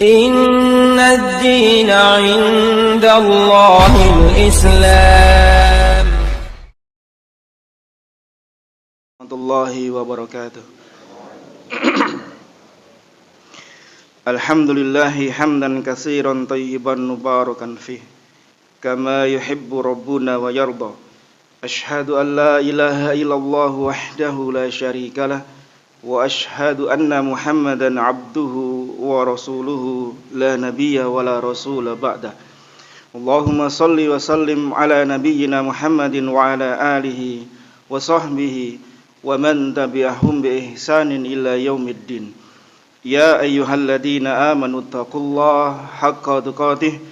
Inna ad-dina 'inda Allahil Islam. Warahmatullahi wabarakatuh. Alhamdulillahi hamdan katsiran thayyiban mubarakan fih kama yuhibbu rabbuna wa yarda. Ashhadu an la ilaha illallah wahdahu la syarikalah wa ashhadu anna Muhammadan abduhu wa rasuluhu la nabiyya wa la rasula ba'da. Allahumma salli wa sallim ala nabiyyina Muhammadin wa ala alihi wa sahbihi wa man tabi'ahum bi ihsanin ila yaumiddin. Ya ayyuhalladzina amanu taqullaha haqqa tuqatih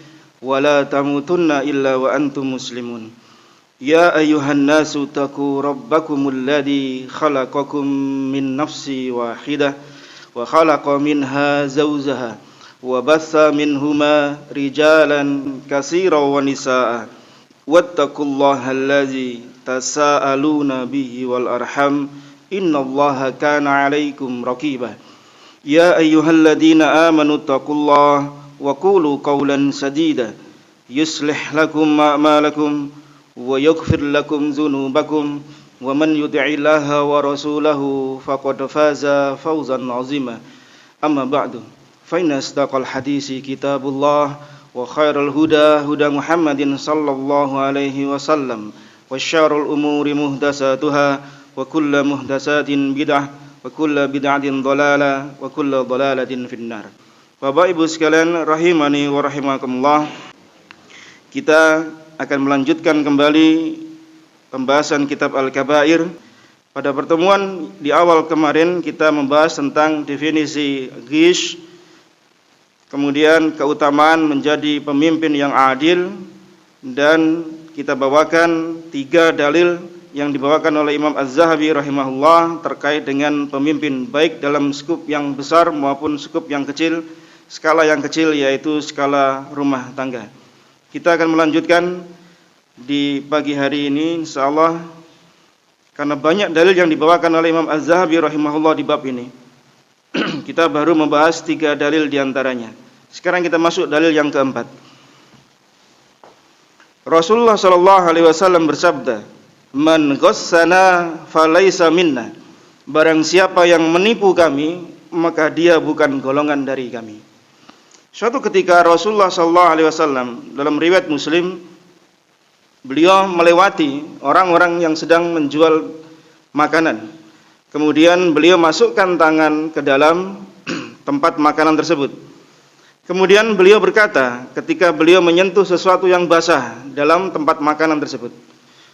wa la tamutunna illa wa antum muslimun. Ya ayyuhan nasu taqu rabbakumul ladzi khalaqakum min nafsin wahidah wa khalaqa minha zawjaha wa batha minhuma rijalan katsiran wa nisaa'a wattaqullaha allazi tasaaluna bihi wal arham innallaha kana 'alaikum raqiba. Ya ayyuhalladzina amanu taqullaha wa qulu qawlan sadida yuslih lakum a'malakum wa yaghfir lakum dzunubakum wa man yuti'illaha wa rasulahu faqad faza fawzan 'azima. Amma ba'du, fa inna asdaqal hadisi kitabullah wa khairal huda huda Muhammadin sallallahu alaihi wasallam wa syarrul umuri muhdatsatuha wa kullu muhdatsatin bid'ah wa kullu bid'atin dhalalah wa kullu dhalalatin finnar. Bapak Ibu sekalian rahimani wa rahimakumullah, kita akan melanjutkan kembali pembahasan kitab Al-Kabair. Pada pertemuan di awal kemarin kita membahas tentang definisi ghish, kemudian keutamaan menjadi pemimpin yang adil, dan kita bawakan 3 dalil yang dibawakan oleh Imam Az-Zahabi rahimahullah terkait dengan pemimpin baik dalam skup yang besar maupun skup yang kecil, skala yang kecil yaitu skala rumah tangga. Kita akan melanjutkan di pagi hari ini insyaallah, karena banyak dalil yang dibawakan oleh Imam Az-Zahabi rahimahullah di bab ini. Kita baru membahas 3 dalil diantaranya. Sekarang kita masuk dalil yang keempat. Rasulullah sallallahu alaihi wasallam bersabda, "Man ghassana falaysa minna." Barang siapa yang menipu kami, maka dia bukan golongan dari kami. Suatu ketika Rasulullah sallallahu alaihi wasallam dalam riwayat Muslim, beliau melewati orang-orang yang sedang menjual makanan. Kemudian beliau masukkan tangan ke dalam tempat makanan tersebut. Kemudian beliau berkata ketika beliau menyentuh sesuatu yang basah dalam tempat makanan tersebut.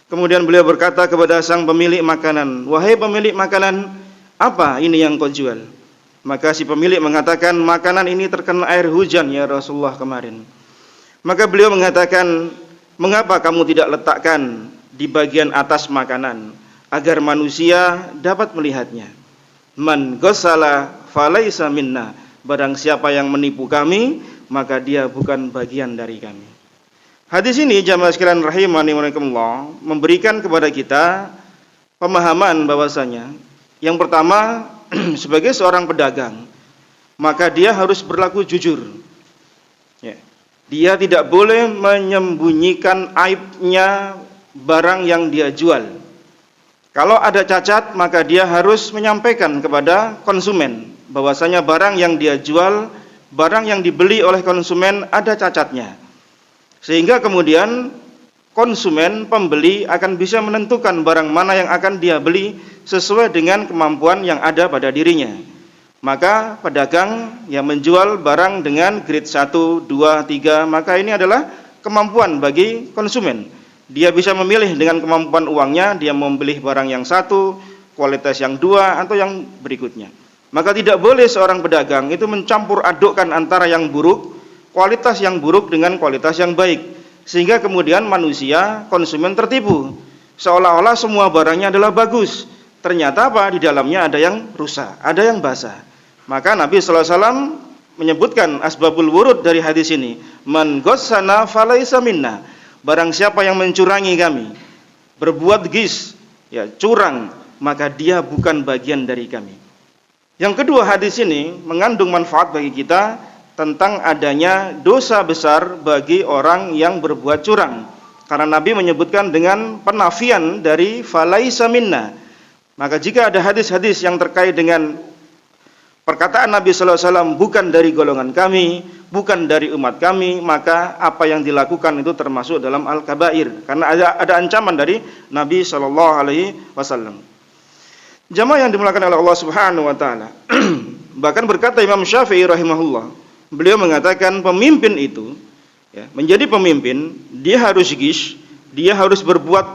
Kemudian beliau berkata kepada sang pemilik makanan, "Wahai pemilik makanan, apa ini yang kau jual?" Maka si pemilik mengatakan, "Makanan ini terkena air hujan ya Rasulullah kemarin." Maka beliau mengatakan, "Mengapa kamu tidak letakkan di bagian atas makanan agar manusia dapat melihatnya?" Man ghassala falaysa minna. Barang siapa yang menipu kami, maka dia bukan bagian dari kami. Hadis ini jamaah sekalian rahimani wa rahimakumullah memberikan kepada kita pemahaman bahwasanya yang pertama, sebagai seorang pedagang, maka dia harus berlaku jujur. Ya. Dia tidak boleh menyembunyikan aibnya barang yang dia jual. Kalau ada cacat, maka dia harus menyampaikan kepada konsumen bahwasanya barang yang dia jual, barang yang dibeli oleh konsumen ada cacatnya. Sehingga kemudian konsumen, pembeli akan bisa menentukan barang mana yang akan dia beli sesuai dengan kemampuan yang ada pada dirinya. Maka pedagang yang menjual barang dengan grade 1, 2, 3, maka ini adalah kemampuan bagi konsumen. Dia bisa memilih dengan kemampuan uangnya, dia membeli barang yang 1, kualitas yang 2, atau yang berikutnya. Maka tidak boleh seorang pedagang itu mencampur adukkan antara yang buruk, kualitas yang buruk dengan kualitas yang baik. Sehingga kemudian manusia, konsumen tertipu. Seolah-olah semua barangnya adalah bagus. Ternyata apa? Di dalamnya ada yang rusak, ada yang basah. Maka Nabi sallallahu alaihi wasallam menyebutkan asbabul wurud dari hadis ini. Man ghassana falaysa minna. Barang siapa yang mencurangi kami, berbuat ghis, ya curang, maka dia bukan bagian dari kami. Yang kedua, hadis ini mengandung manfaat bagi kita tentang adanya dosa besar bagi orang yang berbuat curang. Karena Nabi menyebutkan dengan penafian dari falaisa minna. Maka jika ada hadis-hadis yang terkait dengan perkataan Nabi sallallahu alaihi wasallam bukan dari golongan kami, bukan dari umat kami, maka apa yang dilakukan itu termasuk dalam al-kabair. Karena ada ancaman dari Nabi sallallahu alaihi wasallam. Jamaah yang dimuliakan oleh Allah Subhanahu wa taala. Bahkan berkata Imam Syafi'i rahimahullah, beliau mengatakan pemimpin itu menjadi pemimpin, dia harus gish, dia harus berbuat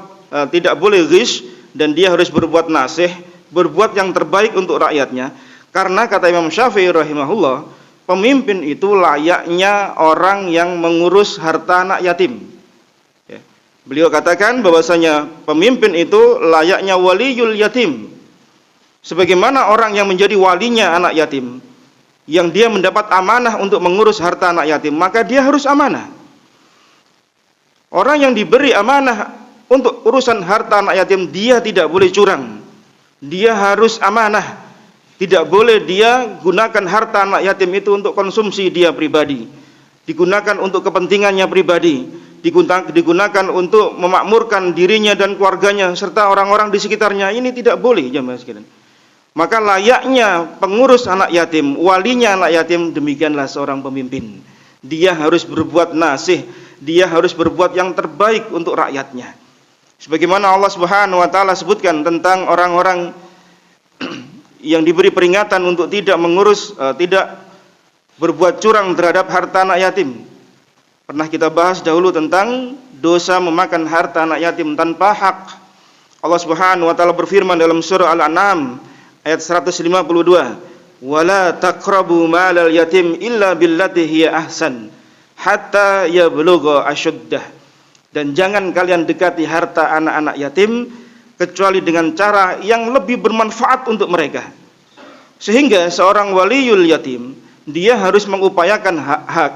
tidak boleh gish, dan dia harus berbuat nasih, berbuat yang terbaik untuk rakyatnya. Karena kata Imam Syafi'i rahimahullah, pemimpin itu layaknya orang yang mengurus harta anak yatim. Beliau katakan bahwasanya pemimpin itu layaknya waliyul yatim. Sebagaimana orang yang menjadi walinya anak yatim, yang dia mendapat amanah untuk mengurus harta anak yatim, maka dia harus amanah. Orang yang diberi amanah untuk urusan harta anak yatim, dia tidak boleh curang. Dia harus amanah. Tidak boleh dia gunakan harta anak yatim itu untuk konsumsi dia pribadi, digunakan untuk kepentingannya pribadi, digunakan untuk memakmurkan dirinya dan keluarganya serta orang-orang di sekitarnya. Ini tidak boleh, jemaah sekalian. Maka layaknya pengurus anak yatim, walinya anak yatim, demikianlah seorang pemimpin. Dia harus berbuat nasih, dia harus berbuat yang terbaik untuk rakyatnya. Sebagaimana Allah Subhanahu wa taala sebutkan tentang orang-orang yang diberi peringatan untuk tidak mengurus, tidak berbuat curang terhadap harta anak yatim. Pernah kita bahas dahulu tentang dosa memakan harta anak yatim tanpa hak. Allah Subhanahu wa taala berfirman dalam surah Al-An'am ayat 152, wala taqrabu malal yatim illa billati hiya ahsan hatta yablugha asyuddah. Dan jangan kalian dekati harta anak-anak yatim kecuali dengan cara yang lebih bermanfaat untuk mereka. Sehingga seorang waliyul yatim, dia harus mengupayakan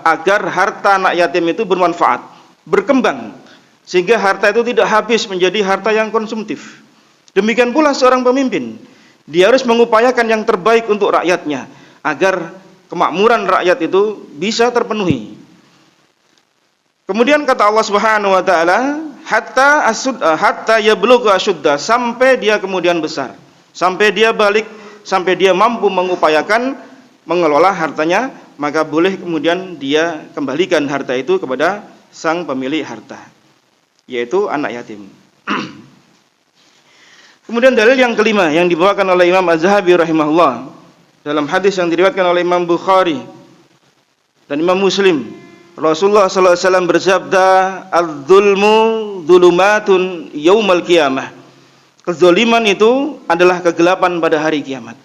agar harta anak yatim itu bermanfaat, berkembang, sehingga harta itu tidak habis menjadi harta yang konsumtif. Demikian pula seorang pemimpin, dia harus mengupayakan yang terbaik untuk rakyatnya agar kemakmuran rakyat itu bisa terpenuhi. Kemudian kata Allah Subhanahu wa taala, hatta yablugha asyuddah, sampai dia kemudian besar, sampai dia balik, sampai dia mampu mengupayakan mengelola hartanya, maka boleh kemudian dia kembalikan harta itu kepada sang pemilik harta, yaitu anak yatim. Kemudian dalil yang kelima yang dibawakan oleh Imam Az-Zahabi rahimahullah dalam hadis yang diriwayatkan oleh Imam Bukhari dan Imam Muslim, Rasulullah sallallahu alaihi wasallam bersabda, "Adz-dzulmu dzulumatun yaumal qiyamah." Kezaliman itu adalah kegelapan pada hari kiamat.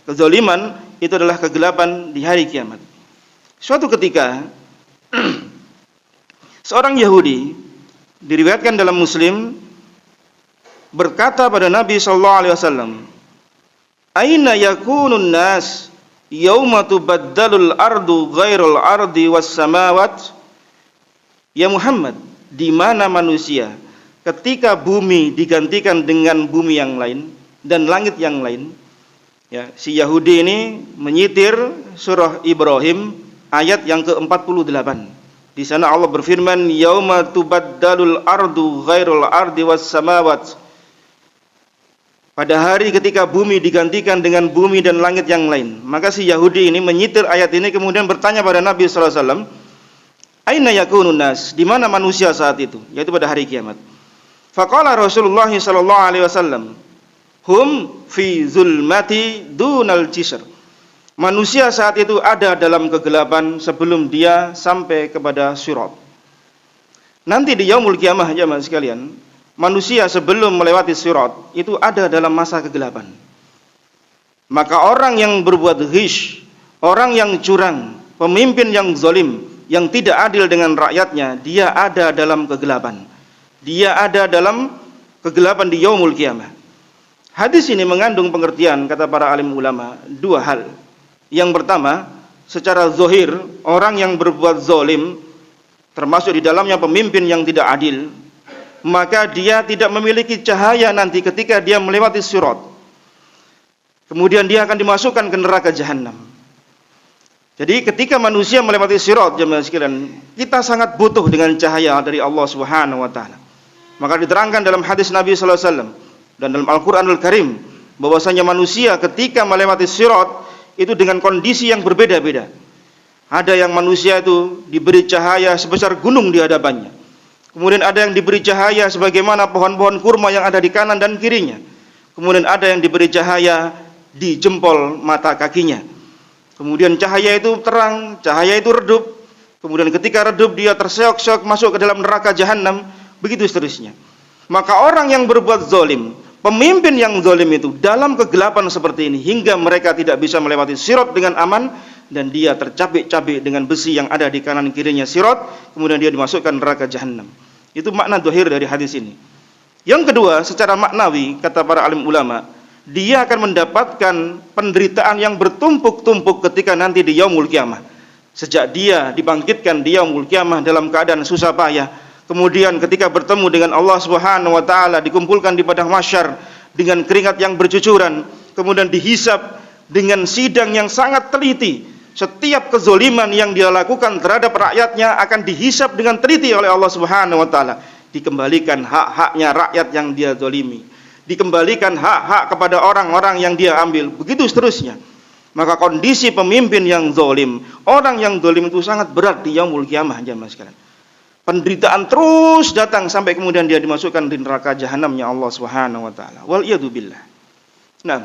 Kezaliman itu adalah kegelapan di hari kiamat. Suatu ketika seorang Yahudi, diriwayatkan dalam Muslim, berkata pada Nabi sallallahu alaihi wasallam, "Aina yakunun nas yauma tubaddalul ardu ghairul ardi was samawat?" Ya Muhammad, di mana manusia ketika bumi digantikan dengan bumi yang lain dan langit yang lain? Ya, si Yahudi ini menyitir surah Ibrahim ayat yang ke-48. Di sana Allah berfirman, "Yauma tubaddalul ardu ghairul ardi was samawat." Pada hari ketika bumi digantikan dengan bumi dan langit yang lain. Maka si Yahudi ini menyitir ayat ini kemudian bertanya pada Nabi sallallahu alaihi wasallam, "Aina yakunun nas?" Di mana manusia saat itu? Yaitu pada hari kiamat. Faqala Rasulullah sallallahu alaihi wasallam, "Hum fi zulmati dunal jisr." Manusia saat itu ada dalam kegelapan sebelum dia sampai kepada sirat. Nanti di yaumul kiamah, jemaah sekalian, manusia sebelum melewati sirat itu ada dalam masa kegelapan. Maka orang yang berbuat ghish, orang yang curang, pemimpin yang zalim, yang tidak adil dengan rakyatnya, dia ada dalam kegelapan. Dia ada dalam kegelapan di yaumul kiamah. Hadis ini mengandung pengertian, kata para alim ulama, dua hal. Yang pertama, secara zahir, orang yang berbuat zalim, termasuk di dalamnya pemimpin yang tidak adil, maka dia tidak memiliki cahaya nanti ketika dia melewati sirat. Kemudian dia akan dimasukkan ke neraka jahanam. Jadi ketika manusia melewati sirat, jemaah sekalian, kita sangat butuh dengan cahaya dari Allah Subhanahu wa taala. Maka diterangkan dalam hadis Nabi sallallahu alaihi wasallam dan dalam Al-Qur'anul Karim bahwasanya manusia ketika melewati sirat itu dengan kondisi yang berbeda-beda. Ada yang manusia itu diberi cahaya sebesar gunung di hadapannya. Kemudian ada yang diberi cahaya sebagaimana pohon-pohon kurma yang ada di kanan dan kirinya. Kemudian ada yang diberi cahaya di jempol mata kakinya. Kemudian cahaya itu terang, cahaya itu redup. Kemudian ketika redup dia terseok-seok masuk ke dalam neraka jahanam, begitu seterusnya. Maka orang yang berbuat zalim, pemimpin yang zalim itu dalam kegelapan seperti ini hingga mereka tidak bisa melewati sirat dengan aman dan dia tercabik-cabik dengan besi yang ada di kanan kirinya sirat, kemudian dia dimasukkan neraka jahanam. Itu makna zahir dari hadis ini. Yang kedua, secara maknawi kata para alim ulama, dia akan mendapatkan penderitaan yang bertumpuk-tumpuk ketika nanti di yaumul kiamah. Sejak dia dibangkitkan di yaumul kiamah dalam keadaan susah payah, kemudian ketika bertemu dengan Allah Subhanahu wa taala dikumpulkan di padang mahsyar dengan keringat yang bercucuran, kemudian dihisab dengan sidang yang sangat teliti. Setiap kezoliman yang dia lakukan terhadap rakyatnya akan dihisab dengan teliti oleh Allah Subhanahu wa taala. Dikembalikan hak-haknya rakyat yang dia zalimi. Dikembalikan hak-hak kepada orang-orang yang dia ambil. Begitu seterusnya. Maka kondisi pemimpin yang zalim, orang yang zalim itu sangat berat di yaumul kiamah, jemaah sekalian. Penderitaan terus datang sampai kemudian dia dimasukkan di neraka jahanamnya Allah Subhanahu wa taala. Wal iyadu billah. Nah,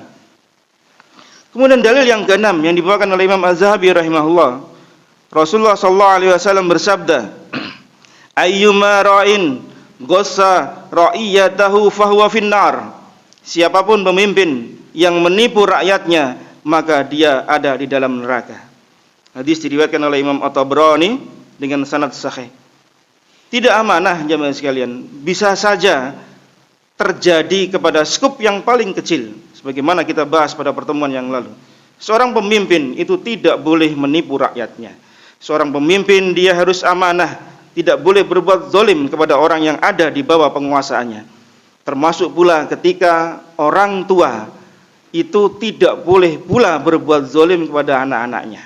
kemudian dalil yang keenam yang dibawakan oleh Imam Az-Zahabi rahimahullah. Rasulullah sallallahu alaihi wasallam bersabda, "Ayyuma ra'in ghassa ra'iyatahu fahuwa finnar." Siapapun pemimpin yang menipu rakyatnya, maka dia ada di dalam neraka. Hadis diriwayatkan oleh Imam At-Tabrani dengan sanad sahih. Tidak amanah jemaah sekalian, bisa saja terjadi kepada skup yang paling kecil. Sebagaimana kita bahas pada pertemuan yang lalu. Seorang pemimpin itu tidak boleh menipu rakyatnya. Seorang pemimpin dia harus amanah, tidak boleh berbuat zalim kepada orang yang ada di bawah penguasaannya. Termasuk pula ketika orang tua itu tidak boleh pula berbuat zalim kepada anak-anaknya.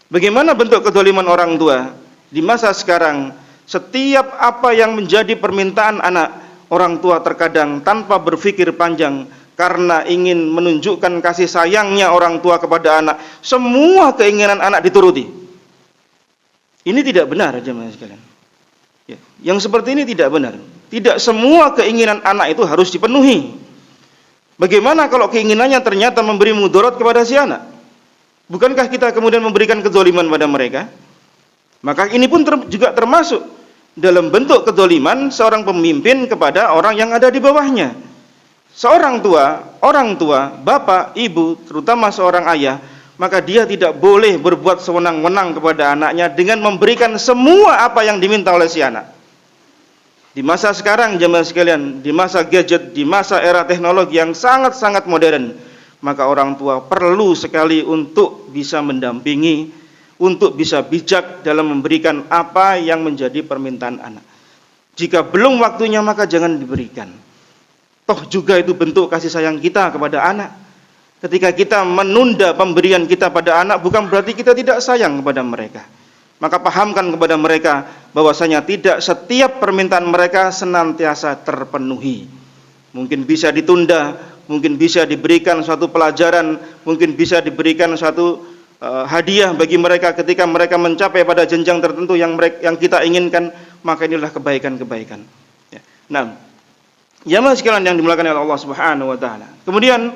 Bagaimana bentuk kezaliman orang tua? Di masa sekarang, setiap apa yang menjadi permintaan anak, orang tua terkadang tanpa berpikir panjang karena ingin menunjukkan kasih sayangnya orang tua kepada anak, semua keinginan anak dituruti. Ini tidak benar, jemaah sekalian. Ya, yang seperti ini tidak benar. Tidak semua keinginan anak itu harus dipenuhi. Bagaimana kalau keinginannya ternyata memberi mudarat kepada si anak? Bukankah kita kemudian memberikan kezaliman pada mereka? Maka ini pun juga termasuk dalam bentuk kezaliman seorang pemimpin kepada orang yang ada di bawahnya. Seorang tua, orang tua, bapak, ibu, terutama seorang ayah, maka dia tidak boleh berbuat sewenang-wenang kepada anaknya dengan memberikan semua apa yang diminta oleh si anak. Di masa sekarang jemaah sekalian, di masa gadget, di masa era teknologi yang sangat-sangat modern, maka orang tua perlu sekali untuk bisa mendampingi, untuk bisa bijak dalam memberikan apa yang menjadi permintaan anak. Jika belum waktunya maka jangan diberikan. Toh juga itu bentuk kasih sayang kita kepada anak. Ketika kita menunda pemberian kita pada anak, bukan berarti kita tidak sayang kepada mereka. Maka pahamkan kepada mereka bahwasanya tidak setiap permintaan mereka senantiasa terpenuhi. Mungkin bisa ditunda, mungkin bisa diberikan suatu pelajaran, mungkin bisa diberikan suatu hadiah bagi mereka ketika mereka mencapai pada jenjang tertentu yang kita inginkan, maka inilah kebaikan-kebaikan. Ya. Nah, jamaah sekalian yang dimuliakan oleh Allah Subhanahu wa taala. Kemudian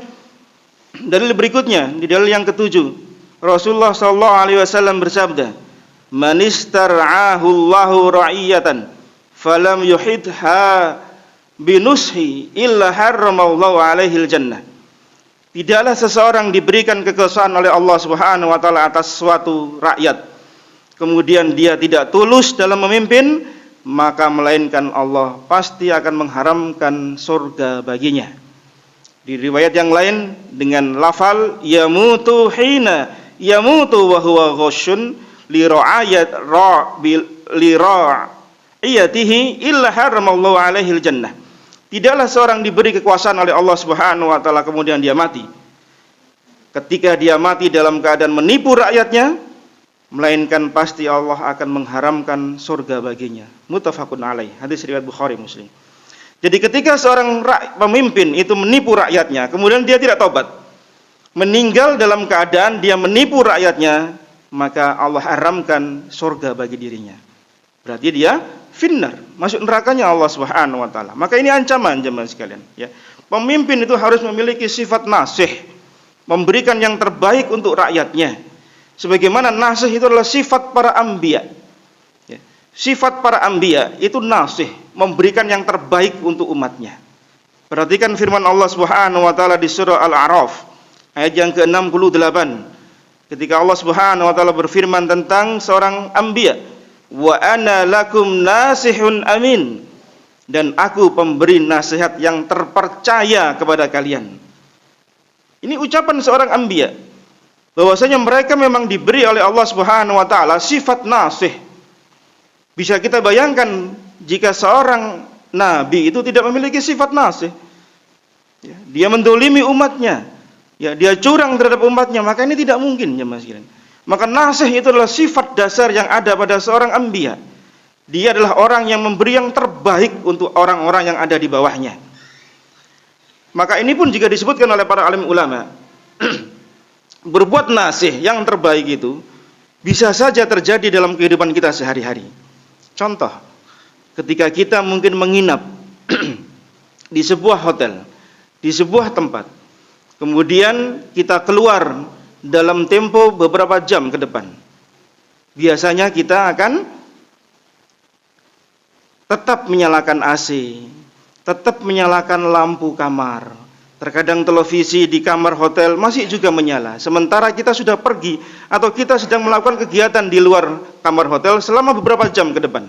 dalil berikutnya, di dalil yang ketujuh, Rasulullah sallallahu alaihi wasallam bersabda, "Man istar'ahu Allahu ra'iyatan falam yuhidha binushi illa harramallahu alaihil jannah." Tidaklah seseorang diberikan kekuasaan oleh Allah Subhanahu wa taala atas suatu rakyat, kemudian dia tidak tulus dalam memimpin, maka melainkan Allah pasti akan mengharamkan surga baginya. Di riwayat yang lain dengan lafal yamutu hina yamutu wa huwa ghasyun li ra'iyatihi illa haramallahu alaihil jannah. Tidaklah seorang diberi kekuasaan oleh Allah Subhanahu wa taala kemudian dia mati. Ketika dia mati dalam keadaan menipu rakyatnya, melainkan pasti Allah akan mengharamkan surga baginya. Muttafaqun alaih. Hadis riwayat Bukhari Muslim. Jadi ketika seorang pemimpin itu menipu rakyatnya, kemudian dia tidak taubat, meninggal dalam keadaan dia menipu rakyatnya, maka Allah haramkan surga bagi dirinya. Berarti dia finnar, masuk nerakanya Allah Subhanahu wa taala. Maka ini ancaman jemaah sekalian, ya. Pemimpin itu harus memiliki sifat nasih, memberikan yang terbaik untuk rakyatnya. Sebagaimana nasih itu adalah sifat para anbiya. Ya. Sifat para anbiya itu nasih, memberikan yang terbaik untuk umatnya. Perhatikan firman Allah Subhanahu wa taala di surah Al-A'raf ayat yang ke-68. Ketika Allah Subhanahu wa taala berfirman tentang seorang anbiya, "Wa ana lakum nasihun amin." Dan aku pemberi nasihat yang terpercaya kepada kalian. Ini ucapan seorang anbiya, bahwasanya mereka memang diberi oleh Allah Subhanahu wa taala sifat nasih. Bisa kita bayangkan jika seorang nabi itu tidak memiliki sifat nasih, ya, dia mendolimi umatnya, ya, dia curang terhadap umatnya, maka ini tidak mungkin, jemaah sekalian. Maka nasih itu adalah sifat dasar yang ada pada seorang anbiya. Dia adalah orang yang memberi yang terbaik untuk orang-orang yang ada di bawahnya. Maka ini pun juga disebutkan oleh para alim ulama. Berbuat nasih yang terbaik itu bisa saja terjadi dalam kehidupan kita sehari-hari. Contoh, ketika kita mungkin menginap di sebuah hotel, di sebuah tempat, kemudian kita keluar dalam tempo beberapa jam ke depan, biasanya kita akan tetap menyalakan AC, tetap menyalakan lampu kamar. Terkadang televisi di kamar hotel masih juga menyala, sementara kita sudah pergi atau kita sedang melakukan kegiatan di luar kamar hotel selama beberapa jam ke depan.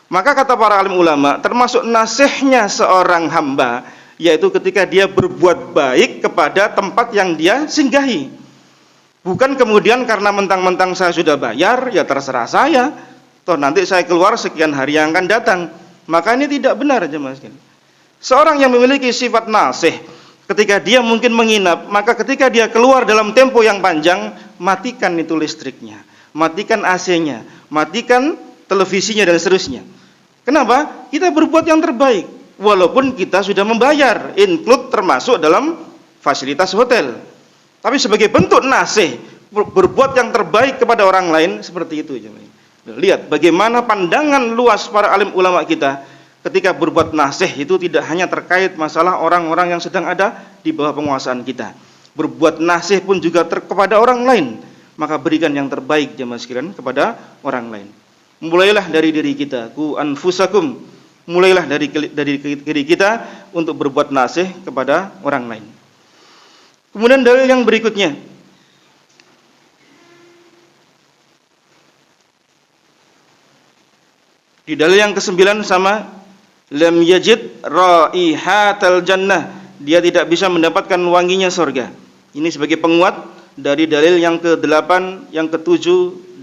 Maka kata para alim ulama, termasuk nasihnya seorang hamba, yaitu ketika dia berbuat baik kepada tempat yang dia singgahi. Bukan kemudian karena mentang-mentang saya sudah bayar, ya terserah saya, toh nanti saya keluar sekian hari yang akan datang. Maka ini tidak benar, jemaah sekalian. Seorang yang memiliki sifat nasih, ketika dia mungkin menginap, maka ketika dia keluar dalam tempo yang panjang, matikan itu listriknya, matikan AC-nya, matikan televisinya dan seterusnya. Kenapa? Kita berbuat yang terbaik, walaupun kita sudah membayar, include termasuk dalam fasilitas hotel. Tapi sebagai bentuk nasih, berbuat yang terbaik kepada orang lain, seperti itu, jemaah. Lihat bagaimana pandangan luas para alim ulama kita ketika berbuat nasih itu tidak hanya terkait masalah orang-orang yang sedang ada di bawah penguasaan kita. Berbuat nasih pun juga kepada orang lain. Maka berikan yang terbaik, jemaah sekalian, kepada orang lain. Mulailah dari diri kita, ku anfusakum. Mulailah dari diri kita untuk berbuat nasih kepada orang lain. Kemudian dalil yang berikutnya, di dalil yang ke-9 sama, lam yajid raihatal jannah, dia tidak bisa mendapatkan wanginya surga. Ini sebagai penguat dari dalil yang ke-8, yang ke-7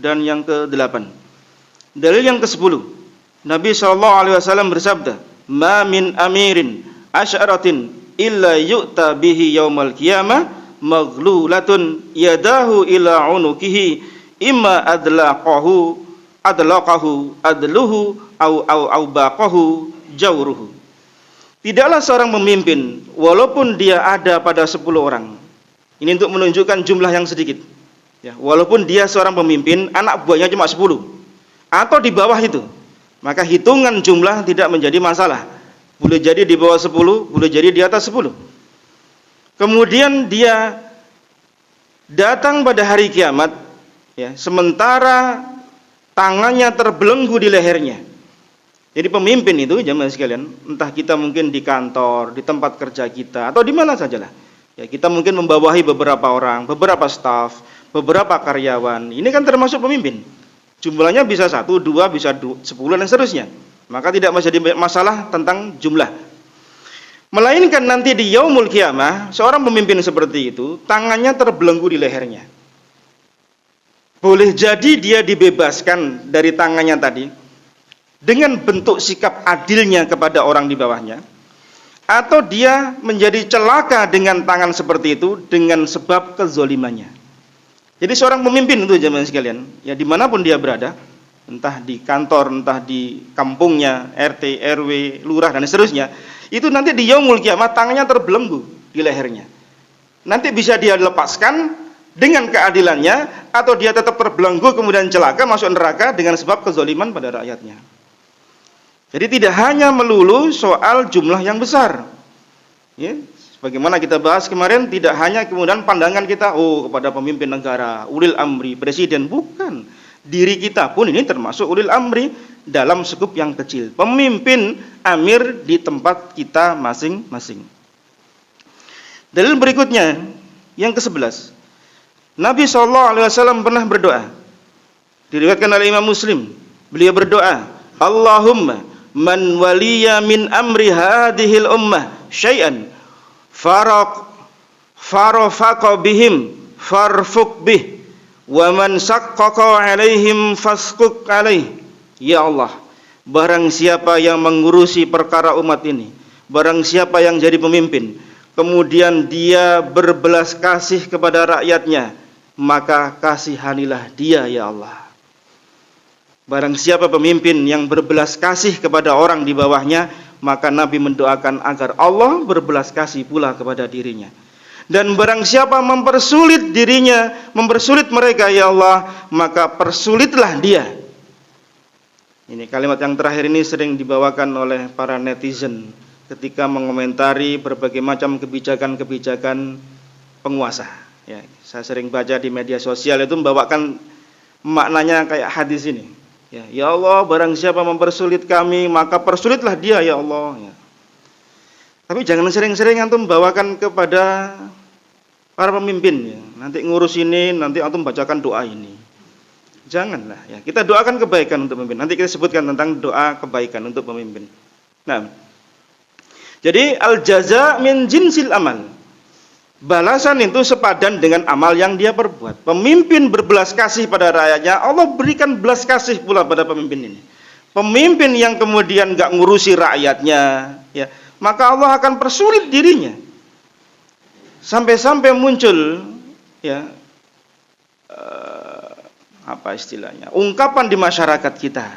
dan yang ke-8. Dalil yang ke-10, Nabi SAW bersabda, ma min amirin asy'aratin illa yu'ta bihi yaumal qiyamah maghlulatun yadahu ila unukihi imma adlaqahu adluhu au baqahu jawruhu. Tidaklah seorang pemimpin walaupun dia ada pada 10 orang. Ini untuk menunjukkan jumlah yang sedikit. Ya, walaupun dia seorang pemimpin, anak buahnya cuma 10 atau di bawah itu, maka hitungan jumlah tidak menjadi masalah. Boleh jadi di bawah 10, boleh jadi di atas 10. Kemudian dia datang pada hari kiamat, ya, sementara tangannya terbelenggu di lehernya. Jadi pemimpin itu, jemaah sekalian, entah kita mungkin di kantor, di tempat kerja kita, atau di mana sajalah. Ya, kita mungkin membawahi beberapa orang, beberapa staf, beberapa karyawan. Ini kan termasuk pemimpin. Jumlahnya bisa 1, 2, bisa 10 dan seterusnya. Maka tidak menjadi masalah tentang jumlah. Melainkan nanti di yaumul qiyamah, seorang pemimpin seperti itu, tangannya terbelenggu di lehernya. Boleh jadi dia dibebaskan dari tangannya tadi dengan bentuk sikap adilnya kepada orang di bawahnya, atau dia menjadi celaka dengan tangan seperti itu dengan sebab kezolimannya. Jadi seorang pemimpin itu jemaah sekalian, ya dimanapun dia berada, entah di kantor, entah di kampungnya, RT, RW, lurah dan seterusnya, itu nanti di yaumul kiamat tangannya terbelenggu di lehernya. Nanti bisa dia lepaskan dengan keadilannya, atau dia tetap terbelenggu kemudian celaka masuk neraka dengan sebab kezaliman pada rakyatnya. Jadi tidak hanya melulu soal jumlah yang besar, ya, sebagaimana kita bahas kemarin, tidak hanya kemudian pandangan kita kepada pemimpin negara, ulil amri, presiden, bukan. Diri kita pun ini termasuk ulil amri dalam skup yang kecil, pemimpin amir di tempat kita masing-masing. Dalil berikutnya yang ke-11, Nabi SAW pernah berdoa, diriwayatkan oleh Imam Muslim. Beliau berdoa, Allahumma man waliya min amri hadhil ummah syai'an farafaqa bihim farfuq bih wa man saqqaqa alaihim fasquq alaih. Ya Allah, barang siapa yang mengurusi perkara umat ini, barang siapa yang jadi pemimpin, kemudian dia berbelas kasih kepada rakyatnya, maka kasihanilah dia ya Allah. Barang siapa pemimpin yang berbelas kasih kepada orang di bawahnya, maka Nabi mendoakan agar Allah berbelas kasih pula kepada dirinya. Dan barang siapa mempersulit dirinya, mempersulit mereka ya Allah, maka persulitlah dia. Ini kalimat yang terakhir ini sering dibawakan oleh para netizen ketika mengomentari berbagai macam kebijakan-kebijakan penguasa. Ya, saya sering baca di media sosial itu membawakan maknanya kayak hadis ini. Ya Allah, barang siapa mempersulit kami, maka persulitlah dia ya Allah. Ya. Tapi jangan sering-sering antum bawakan kepada para pemimpin. Ya. Nanti ngurus ini, nanti antum bacakan doa ini. Janganlah. Ya. Kita doakan kebaikan untuk pemimpin. Nanti kita sebutkan tentang doa kebaikan untuk pemimpin. Nah, jadi al-jaza min jinsil amal. Balasan itu sepadan dengan amal yang dia perbuat. Pemimpin berbelas kasih pada rakyatnya, Allah berikan belas kasih pula pada pemimpin ini. Pemimpin yang kemudian gak ngurusi rakyatnya, ya, maka Allah akan persulit dirinya. Sampai-sampai muncul, ya, apa istilahnya, ungkapan di masyarakat kita.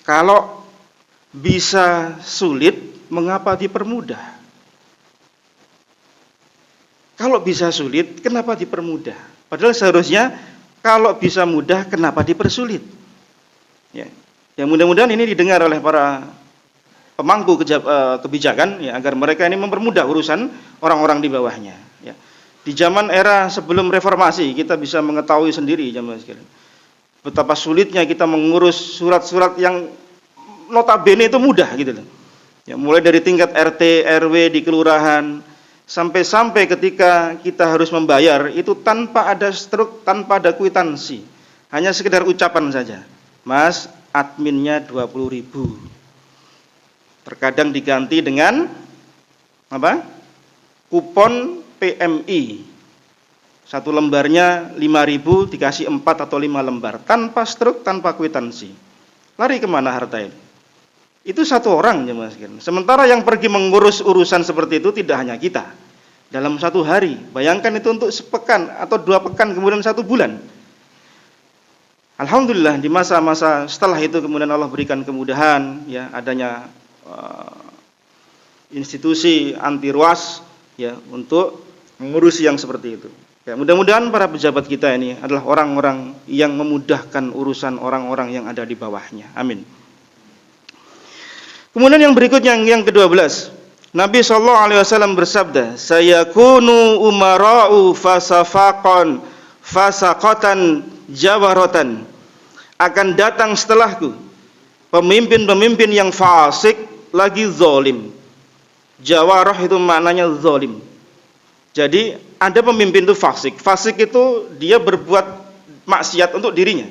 Kalau bisa sulit, mengapa dipermudah? Kalau bisa sulit, kenapa dipermudah? Padahal seharusnya kalau bisa mudah, kenapa dipersulit? Ya, mudah-mudahan ini didengar oleh para pemangku kebijakan, ya, agar mereka ini mempermudah urusan orang-orang di bawahnya. Ya. Di zaman era sebelum reformasi, kita bisa mengetahui sendiri, jamaah sekalian, betapa sulitnya kita mengurus surat-surat yang notabene itu mudah, gitu loh. Ya, mulai dari tingkat RT, RW di kelurahan. Sampai-sampai ketika kita harus membayar itu tanpa ada struk, tanpa ada kwitansi, hanya sekedar ucapan saja. Mas, adminnya 20.000. Terkadang diganti dengan apa? Kupon PMI. Satu lembarnya 5.000 dikasih 4 atau 5 lembar, tanpa struk, tanpa kwitansi. Lari kemana harta ini? Itu satu orang, jemaah sekalian. Sementara yang pergi mengurus urusan seperti itu tidak hanya kita. Dalam satu hari, bayangkan itu untuk sepekan atau 2 pekan, kemudian 1 bulan. Alhamdulillah di masa-masa setelah itu kemudian Allah berikan kemudahan, ya, adanya institusi anti ruas, ya, untuk mengurusi yang seperti itu. Ya, mudah-mudahan para pejabat kita ini adalah orang-orang yang memudahkan urusan orang-orang yang ada di bawahnya. Amin. Kemudian yang berikutnya yang ke-12, Nabi SAW bersabda, sayakunu umara'u fasafaqan fasaqatan jawaratan. Akan datang setelahku pemimpin-pemimpin yang fasik lagi zalim. Jawarah itu maknanya zalim. Jadi ada pemimpin itu fasik. Fasik itu dia berbuat maksiat untuk dirinya,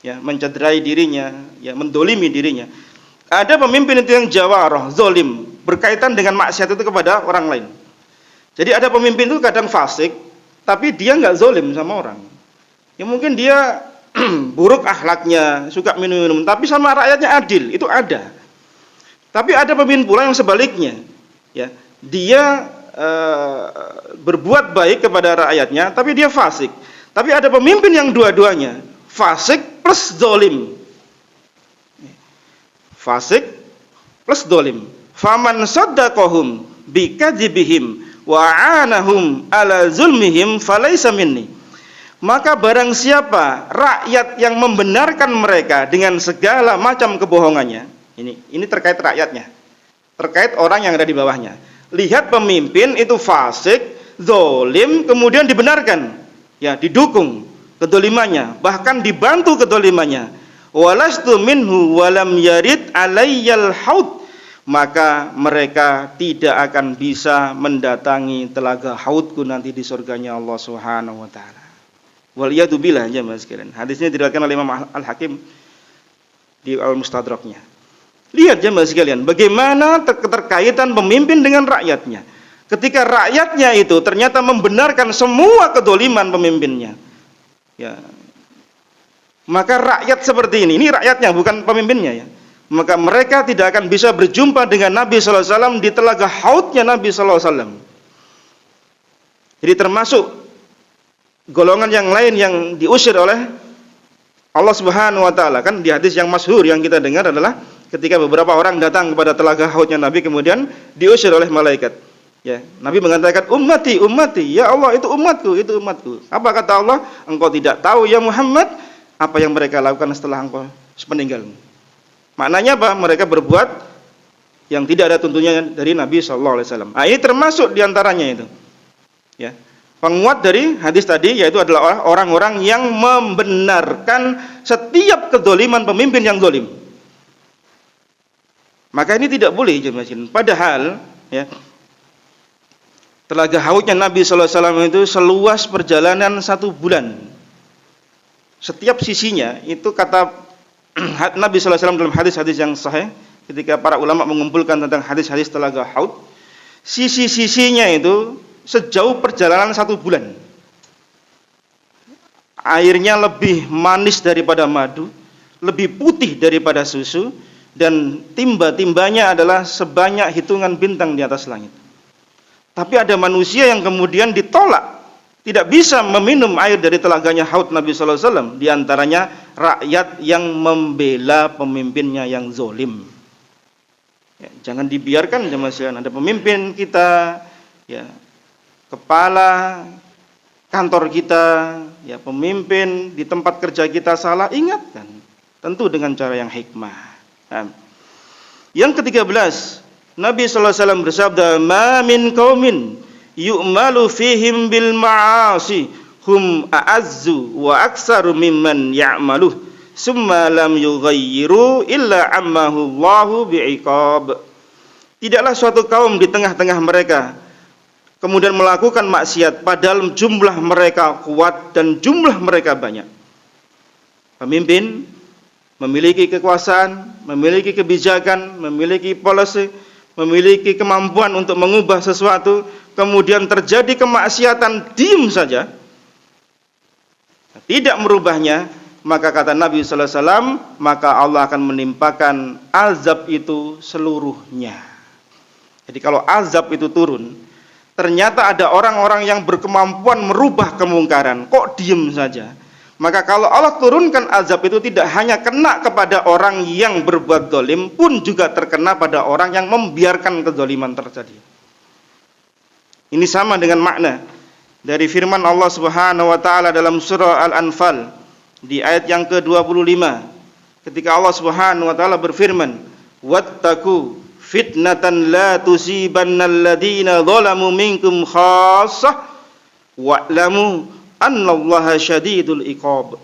ya, mencederai dirinya, ya, mendolimi dirinya. Ada pemimpin itu yang jawarah, zalim, berkaitan dengan maksiat itu kepada orang lain. Jadi ada pemimpin itu kadang fasik, tapi dia nggak zalim sama orang. Ya mungkin dia buruk akhlaknya, suka minum-minum, tapi sama rakyatnya adil, itu ada. Tapi ada pemimpin pula yang sebaliknya, ya, dia berbuat baik kepada rakyatnya, tapi dia fasik. Tapi ada pemimpin yang dua-duanya, fasik plus zalim. Fasik plus zalim. Faman saddaqahum bikadzibihim wa anahum ala zulmihim falaysa minni. Maka barang siapa rakyat yang membenarkan mereka dengan segala macam kebohongannya, ini terkait rakyatnya, terkait orang yang ada di bawahnya. Lihat pemimpin itu fasik, zalim, kemudian dibenarkan, ya, didukung kedolimannya, bahkan dibantu kedolimannya. Walastu minhu walam yarid alayyal haud, maka mereka tidak akan bisa mendatangi telaga haudku nanti di surganya Allah Subhanahu wa taala. Waliyadzubillah, jemaah sekalian. Hadisnya diriwayatkan oleh Imam Al-Hakim di Al-Mustadraknya. Lihat jemaah sekalian, bagaimana keterkaitan pemimpin dengan rakyatnya. Ketika rakyatnya itu ternyata membenarkan semua kedoliman pemimpinnya, ya, maka rakyat seperti ini rakyatnya bukan pemimpinnya, ya, maka mereka tidak akan bisa berjumpa dengan Nabi sallallahu alaihi wasallam di telaga haudnya Nabi sallallahu alaihi wasallam. Jadi termasuk golongan yang lain yang diusir oleh Allah Subhanahu wa taala. Kan di hadis yang masyhur yang kita dengar adalah ketika beberapa orang datang kepada telaga haudnya Nabi, kemudian diusir oleh malaikat. Ya, Nabi mengatakan, ummati, ummati, ya Allah, itu umatku, itu umatku. Apa kata Allah? Engkau tidak tahu ya Muhammad apa yang mereka lakukan setelah engkau meninggalmu. Maknanya apa? Mereka berbuat yang tidak ada tuntunannya dari Nabi sallallahu alaihi wasallam. Ini termasuk diantaranya itu. Ya. Penguat dari hadis tadi yaitu adalah orang-orang yang membenarkan setiap kedzaliman pemimpin yang zalim. Maka ini tidak boleh jemaah. Padahal, ya, telaga haudnya Nabi sallallahu alaihi wasallam itu seluas perjalanan 1 bulan. Setiap sisinya itu kata Nabi sallallahu alaihi wasallam dalam hadis-hadis yang sahih, ketika para ulama mengumpulkan tentang hadis-hadis telaga haud, sisi-sisinya itu sejauh perjalanan 1 bulan. Airnya lebih manis daripada madu, lebih putih daripada susu, dan timba-timbanya adalah sebanyak hitungan bintang di atas langit. Tapi ada manusia yang kemudian ditolak, tidak bisa meminum air dari telaganya haud Nabi sallallahu alaihi wasallam, di antaranya rakyat yang membela pemimpinnya yang zalim. Ya, jangan dibiarkan jemaah sekalian, ada pemimpin kita, ya, kepala kantor kita, ya, pemimpin di tempat kerja kita salah, ingatkan, tentu dengan cara yang hikmah. Yang ke-13, Nabi sallallahu alaihi wasallam bersabda, "Ma min qaumin yu'malu fihim bil ma'asi hum a'azzu wa aktsaru mimman ya'maluh summa lam yughayyiru illa ammahu Allahu bi'iqab." Tidaklah suatu kaum di tengah-tengah mereka kemudian melakukan maksiat padahal jumlah mereka kuat dan jumlah mereka banyak. Pemimpin memiliki kekuasaan, memiliki kebijakan, memiliki policy, memiliki kemampuan untuk mengubah sesuatu, kemudian terjadi kemaksiatan, diam saja, tidak merubahnya, maka kata Nabi sallallahu alaihi wasallam, maka Allah akan menimpakan azab itu seluruhnya. Jadi kalau azab itu turun, ternyata ada orang-orang yang berkemampuan merubah kemungkaran, kok diam saja. Maka kalau Allah turunkan azab itu tidak hanya kena kepada orang yang berbuat zalim, pun juga terkena pada orang yang membiarkan kezaliman terjadi. Ini sama dengan makna dari firman Allah Subhanahu wa taala dalam surah Al-Anfal di ayat yang ke-25, ketika Allah Subhanahu wa taala berfirman, "Wattaqu fitnatan la tusibannal ladzina zalamu minkum khassah wa'lamu annallaha syadidul iqab."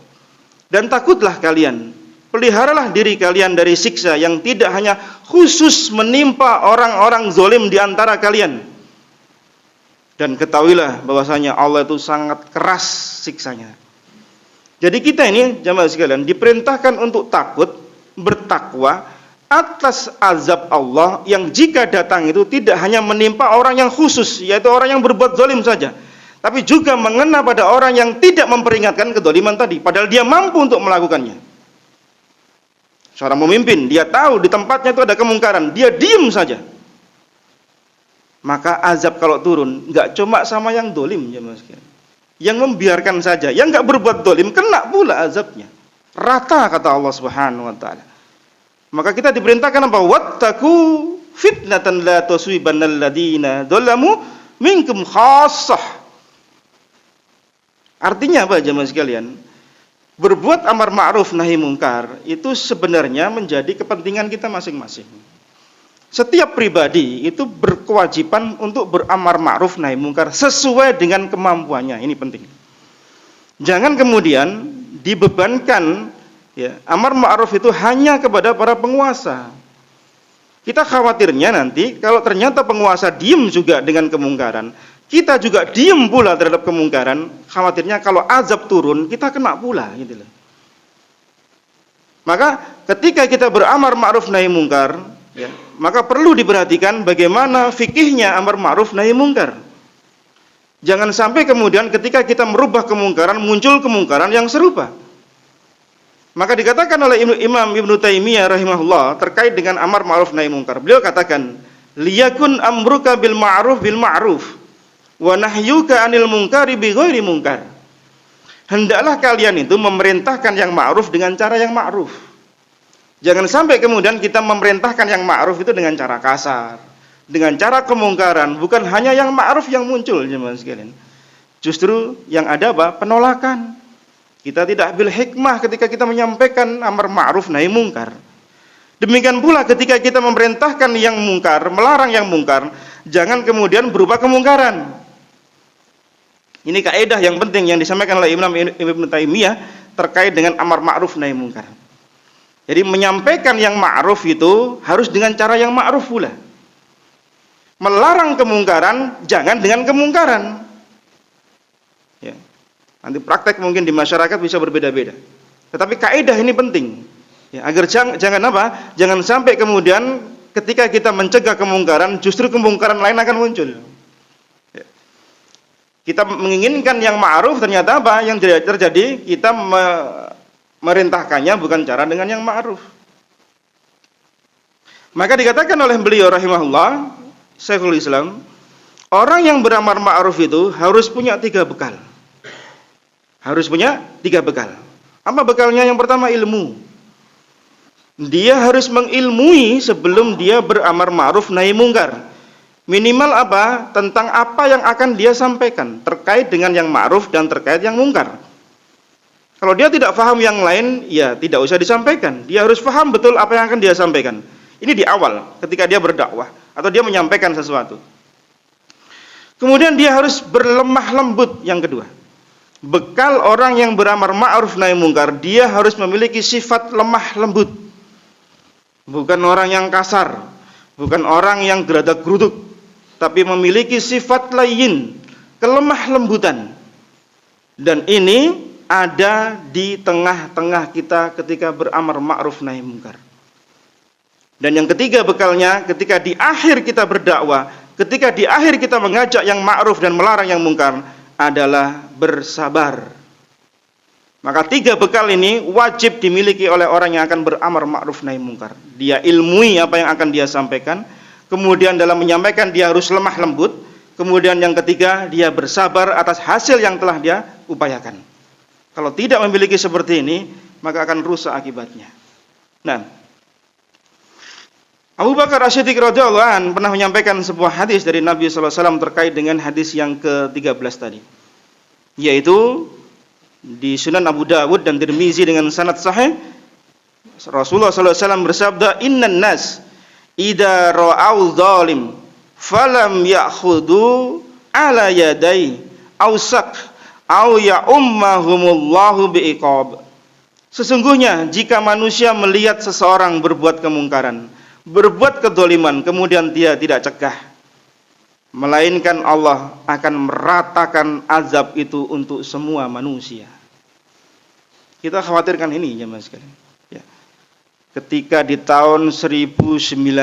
Dan takutlah kalian, peliharalah diri kalian dari siksa yang tidak hanya khusus menimpa orang-orang zalim di antara kalian. Dan ketahuilah bahwasanya Allah itu sangat keras siksanya. Jadi kita ini jamaah sekalian diperintahkan untuk takut, bertakwa atas azab Allah yang jika datang itu tidak hanya menimpa orang yang khusus, yaitu orang yang berbuat zalim saja, tapi juga mengena pada orang yang tidak memperingatkan kedzaliman tadi, padahal dia mampu untuk melakukannya. Seorang pemimpin, dia tahu di tempatnya itu ada kemungkaran, dia diam saja. Maka azab kalau turun nggak cuma sama yang dolim, jemaah sekalian. Yang membiarkan saja, yang nggak berbuat dolim kena pula azabnya. Rata kata Allah Subhanahu wa taala. Maka kita diperintahkan apa? Wattaqu fitnatan la tusibannal ladzina dzalamu minkum khassah. Artinya apa jemaah sekalian? Berbuat amar ma'ruf nahi mungkar itu sebenarnya menjadi kepentingan kita masing-masing. Setiap pribadi itu berkewajiban untuk beramar ma'ruf nahi mungkar sesuai dengan kemampuannya. Ini penting. Jangan kemudian dibebankan ya, amar ma'ruf itu hanya kepada para penguasa. Kita khawatirnya nanti kalau ternyata penguasa diem juga dengan kemungkaran, kita juga diem pula terhadap kemungkaran, khawatirnya kalau azab turun kita kena pula gitu loh. Maka ketika kita beramar ma'ruf nahi mungkar, ya, maka perlu diperhatikan bagaimana fikihnya amar ma'ruf nahi mungkar. Jangan sampai kemudian ketika kita merubah kemungkaran muncul kemungkaran yang serupa. Maka dikatakan oleh Imam Ibnu Taimiyah rahimahullah terkait dengan amar ma'ruf nahi mungkar. Beliau katakan, "Liyakun amruka bil ma'ruf wa nahyuka 'anil munkari bi ghairi munkar." Hendaklah kalian itu memerintahkan yang ma'ruf dengan cara yang ma'ruf. Jangan sampai kemudian kita memerintahkan yang ma'ruf itu dengan cara kasar, dengan cara kemungkaran, bukan hanya yang ma'ruf yang muncul jemaah sekalian. Justru yang ada apa? Penolakan. Kita tidak bil hikmah ketika kita menyampaikan amar ma'ruf nahi mungkar. Demikian pula ketika kita memerintahkan yang mungkar, melarang yang mungkar, jangan kemudian berupa kemungkaran. Ini kaidah yang penting yang disampaikan oleh Imam Ibnu Taimiyah terkait dengan amar ma'ruf nahi mungkar. Jadi menyampaikan yang ma'ruf itu harus dengan cara yang ma'ruf pula. Melarang kemungkaran jangan dengan kemungkaran. Ya. Nanti praktek mungkin di masyarakat bisa berbeda-beda. Tetapi kaidah ini penting. Ya, agar jangan apa? Jangan sampai kemudian ketika kita mencegah kemungkaran justru kemungkaran lain akan muncul. Ya. Kita menginginkan yang ma'ruf ternyata apa? Yang terjadi kita merintahkannya bukan cara dengan yang ma'ruf. Maka dikatakan oleh beliau rahimahullah, Syekhul Islam, orang yang beramar ma'ruf itu harus punya 3 bekal. Harus punya 3 bekal. Apa bekalnya? Yang pertama ilmu. Dia harus mengilmui sebelum dia beramar ma'ruf nahi mungkar. Minimal apa? Tentang apa yang akan dia sampaikan terkait dengan yang ma'ruf dan terkait yang mungkar. Kalau dia tidak paham yang lain, ya tidak usah disampaikan. Dia harus paham betul apa yang akan dia sampaikan. Ini di awal ketika dia berdakwah atau dia menyampaikan sesuatu. Kemudian dia harus berlemah lembut. Yang kedua, bekal orang yang beramar ma'ruf nahi mungkar, dia harus memiliki sifat lemah lembut. Bukan orang yang kasar, bukan orang yang geradak geruduk, tapi memiliki sifat layin, kelemah lembutan. Dan ini ada di tengah-tengah kita ketika beramar ma'ruf nahi mungkar. Dan yang ketiga bekalnya, ketika di akhir kita berdakwah, ketika di akhir kita mengajak yang ma'ruf dan melarang yang mungkar, adalah bersabar. Maka 3 bekal ini wajib dimiliki oleh orang yang akan beramar ma'ruf nahi mungkar. Dia ilmui apa yang akan dia sampaikan, kemudian dalam menyampaikan dia harus lemah lembut, kemudian yang ketiga dia bersabar atas hasil yang telah dia upayakan. Kalau tidak memiliki seperti ini, maka akan rusak akibatnya. Nah, Abu Bakar As-Siddiq radhiyallahu anhu pernah menyampaikan sebuah hadis dari Nabi sallallahu alaihi wasallam terkait dengan hadis yang ke-13 tadi. Yaitu di Sunan Abu Dawud dan Tirmizi dengan sanad sahih, Rasulullah sallallahu alaihi wasallam bersabda, "Innan nas idza ra'au zalim falam ya'khudhu ala yadai ausak au ya'ummahumullahu biiqab." Sesungguhnya jika manusia melihat seseorang berbuat kemungkaran, berbuat kedzaliman, kemudian dia tidak cegah, melainkan Allah akan meratakan azab itu untuk semua manusia. Kita khawatirkan ini jemaah sekalian. Ya. Ketika di tahun 1955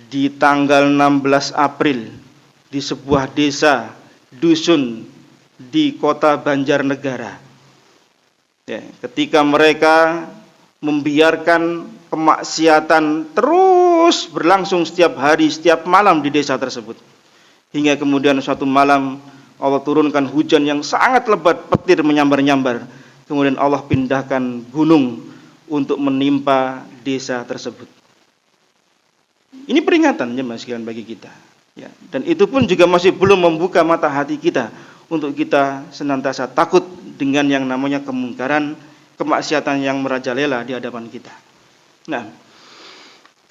di tanggal 16 April di sebuah desa dusun di kota Banjarnegara, ya, ketika mereka membiarkan kemaksiatan terus berlangsung setiap hari, setiap malam di desa tersebut. Hingga kemudian suatu malam Allah turunkan hujan yang sangat lebat, petir menyambar-nyambar. Kemudian Allah pindahkan gunung untuk menimpa desa tersebut. Ini peringatan jemaah sekalian bagi kita. Ya, dan itu pun juga masih belum membuka mata hati kita untuk kita senantiasa takut dengan yang namanya kemungkaran, kemaksiatan yang merajalela di hadapan kita. Nah,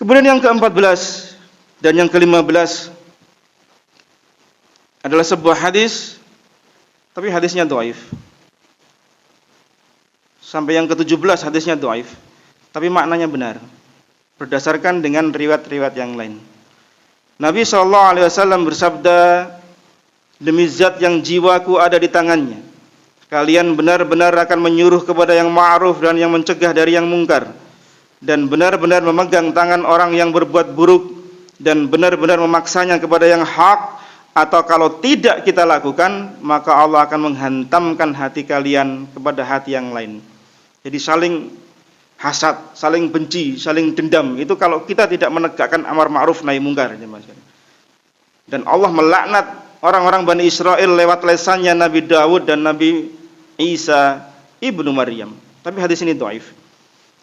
kemudian yang ke-14 dan yang ke-15 adalah sebuah hadis, tapi hadisnya dhaif. Sampai yang ke-17 hadisnya dhaif, tapi maknanya benar, berdasarkan dengan riwayat-riwayat yang lain. Nabi SAW bersabda, demi zat yang jiwaku ada di tangannya, kalian benar-benar akan menyuruh kepada yang ma'ruf dan yang mencegah dari yang mungkar, dan benar-benar memegang tangan orang yang berbuat buruk, dan benar-benar memaksanya kepada yang hak, atau kalau tidak kita lakukan, maka Allah akan menghantamkan hati kalian kepada hati yang lain. Jadi saling hasad, saling benci, saling dendam, itu kalau kita tidak menegakkan amar ma'ruf nahi mungkar. Dan Allah melaknat orang-orang Bani Israel lewat lesannya Nabi Dawud dan Nabi Isa ibnu Maryam. Tapi hadis ini dhaif.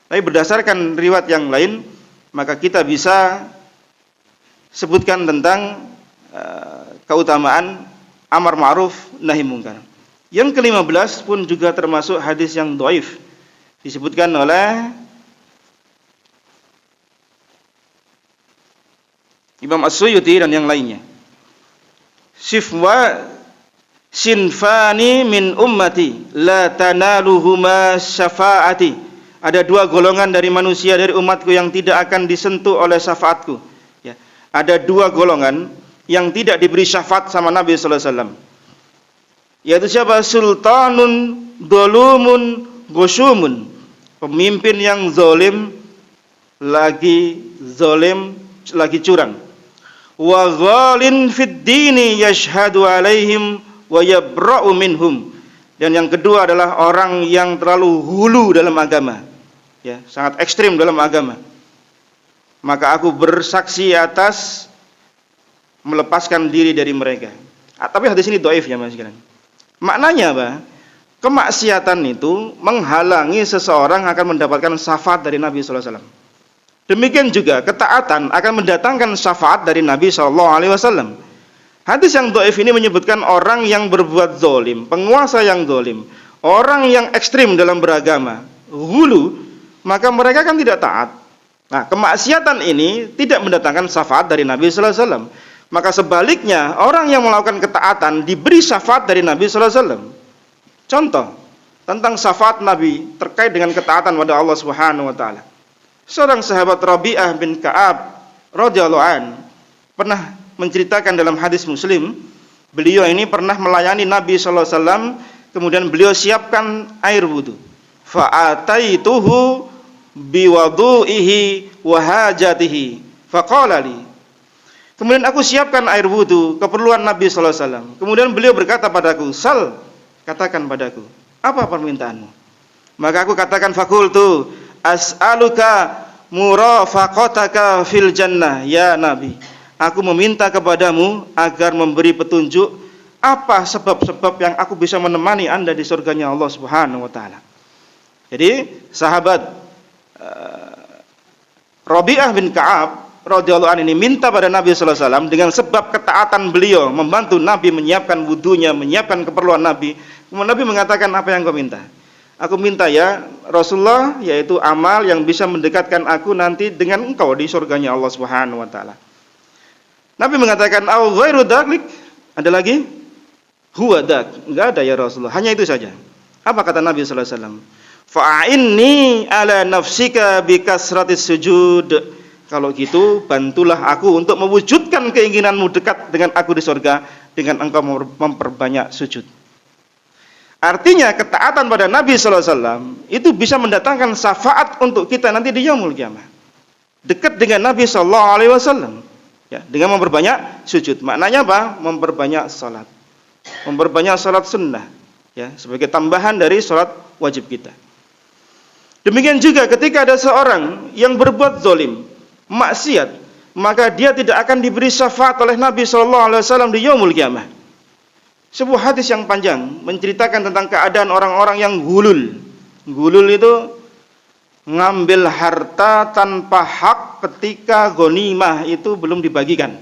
Tapi berdasarkan riwayat yang lain, maka kita bisa sebutkan tentang keutamaan amar ma'ruf nahi mungkar. Yang ke-15 pun juga termasuk hadis yang dhaif. Disebutkan oleh Imam As-Suyuti dan yang lainnya. Sinfani min ummati la tanaluhuma syafaati. Ada dua golongan dari manusia dari umatku yang tidak akan disentuh oleh syafaatku. Ya. Ada dua golongan yang tidak diberi syafaat sama Nabi sallallahu alaihi wasallam. Yaitu siapa? Sultanun dolumun ghusyumun. Pemimpin yang zalim lagi curang. Wa ghalin fid dini yashhadu alaihim wa yabra'u minhum. Dan yang kedua adalah orang yang terlalu hulu dalam agama. Ya, sangat ekstrim dalam agama. Maka aku bersaksi atas melepaskan diri dari mereka. Tapi hadis ini dhaif ya Mas sekalian. Maknanya apa? Kemaksiatan itu menghalangi seseorang akan mendapatkan syafaat dari Nabi sallallahu alaihi wasallam. Demikian juga ketaatan akan mendatangkan syafaat dari Nabi sallallahu alaihi wasallam. Hadis yang dhaif ini menyebutkan orang yang berbuat zalim, penguasa yang zalim, orang yang ekstrim dalam beragama, hulu, maka mereka kan tidak taat. Nah, kemaksiatan ini tidak mendatangkan syafaat dari Nabi sallallahu alaihi wasallam. Maka sebaliknya, orang yang melakukan ketaatan diberi syafaat dari Nabi sallallahu alaihi wasallam. Contoh tentang syafaat Nabi terkait dengan ketaatan pada Allah Subhanahu wa taala. Seorang sahabat Rabi'ah bin Ka'ab radhiyallahu an pernah menceritakan dalam hadis Muslim, beliau ini pernah melayani Nabi sallallahu alaihi wasallam, kemudian beliau siapkan air wudu. Fa ataituhu biwudu'ihi wa hajatihi. Faqala li. Kemudian aku siapkan air wudu keperluan Nabi sallallahu alaihi wasallam. Kemudian beliau berkata padaku, "Sal, katakan padaku, apa permintaanmu?" Maka aku katakan, "Fakultu as'aluka murafaqataka fil jannah ya Nabi." Aku meminta kepadamu agar memberi petunjuk apa sebab-sebab yang aku bisa menemani Anda di surganya Allah Subhanahu wa taala. Jadi sahabat Rabi'ah bin Ka'ab radhiyallahu anhu ini minta pada Nabi sallallahu alaihi wasallam dengan sebab ketaatan beliau membantu Nabi menyiapkan wudunya, menyiapkan keperluan Nabi. Kemudian Nabi mengatakan, "Apa yang kau minta?" "Aku minta ya Rasulullah, yaitu amal yang bisa mendekatkan aku nanti dengan engkau di surganya Allah Subhanahu wa taala." Nabi mengatakan, "Au ghairu dzalik?" Ada lagi? "Huwa dzak." Enggak ada ya Rasulullah, hanya itu saja. Apa kata Nabi sallallahu alaihi wasallam? "Fa'inni ala nafsika bi kasratis sujud." Kalau gitu, bantulah aku untuk mewujudkan keinginanmu dekat dengan aku di surga dengan engkau memperbanyak sujud. Artinya ketaatan pada Nabi sallallahu alaihi wasallam itu bisa mendatangkan syafaat untuk kita nanti di yaumul qiyamah. Dekat dengan Nabi sallallahu alaihi wasallam. Ya, dengan memperbanyak sujud. Maknanya apa? Memperbanyak salat. Memperbanyak salat sunnah, ya, sebagai tambahan dari salat wajib kita. Demikian juga ketika ada seorang yang berbuat zalim, maksiat, maka dia tidak akan diberi syafaat oleh Nabi sallallahu alaihi wasallam di yaumul qiyamah. Sebuah hadis yang panjang menceritakan tentang keadaan orang-orang yang gulul. Gulul itu ngambil harta tanpa hak ketika ghanimah itu belum dibagikan.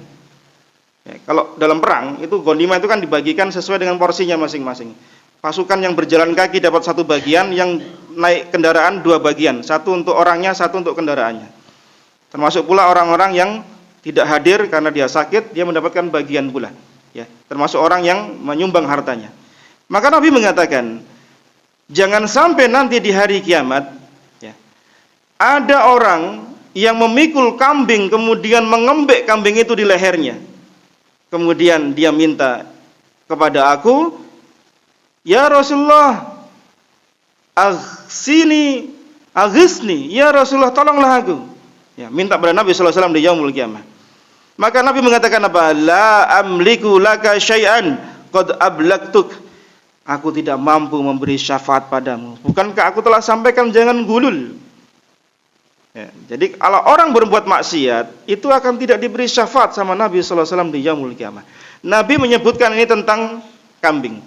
Ya, kalau dalam perang itu ghanimah itu kan dibagikan sesuai dengan porsinya masing-masing. Pasukan yang berjalan kaki dapat satu bagian, yang naik kendaraan dua bagian, satu untuk orangnya, satu untuk kendaraannya. Termasuk pula orang-orang yang tidak hadir karena dia sakit, dia mendapatkan bagian pula. Ya, termasuk orang yang menyumbang hartanya. Maka Nabi mengatakan, jangan sampai nanti di hari kiamat, ya, ada orang yang memikul kambing kemudian mengembek kambing itu di lehernya. Kemudian dia minta kepada aku, ya Rasulullah, aghsini, ya Rasulullah, tolonglah aku. Ya, minta kepada Nabi sallallahu alaihi wasallam di yaumul qiyamah. Maka Nabi mengatakan apa? La amliku laka syai'an qad ablagtuk. Aku tidak mampu memberi syafaat padamu. Bukankah aku telah sampaikan jangan gulul? Ya, jadi kalau orang berbuat maksiat itu akan tidak diberi syafaat sama Nabi sallallahu alaihi wasallam di yaumul qiyamah. Nabi menyebutkan ini tentang kambing.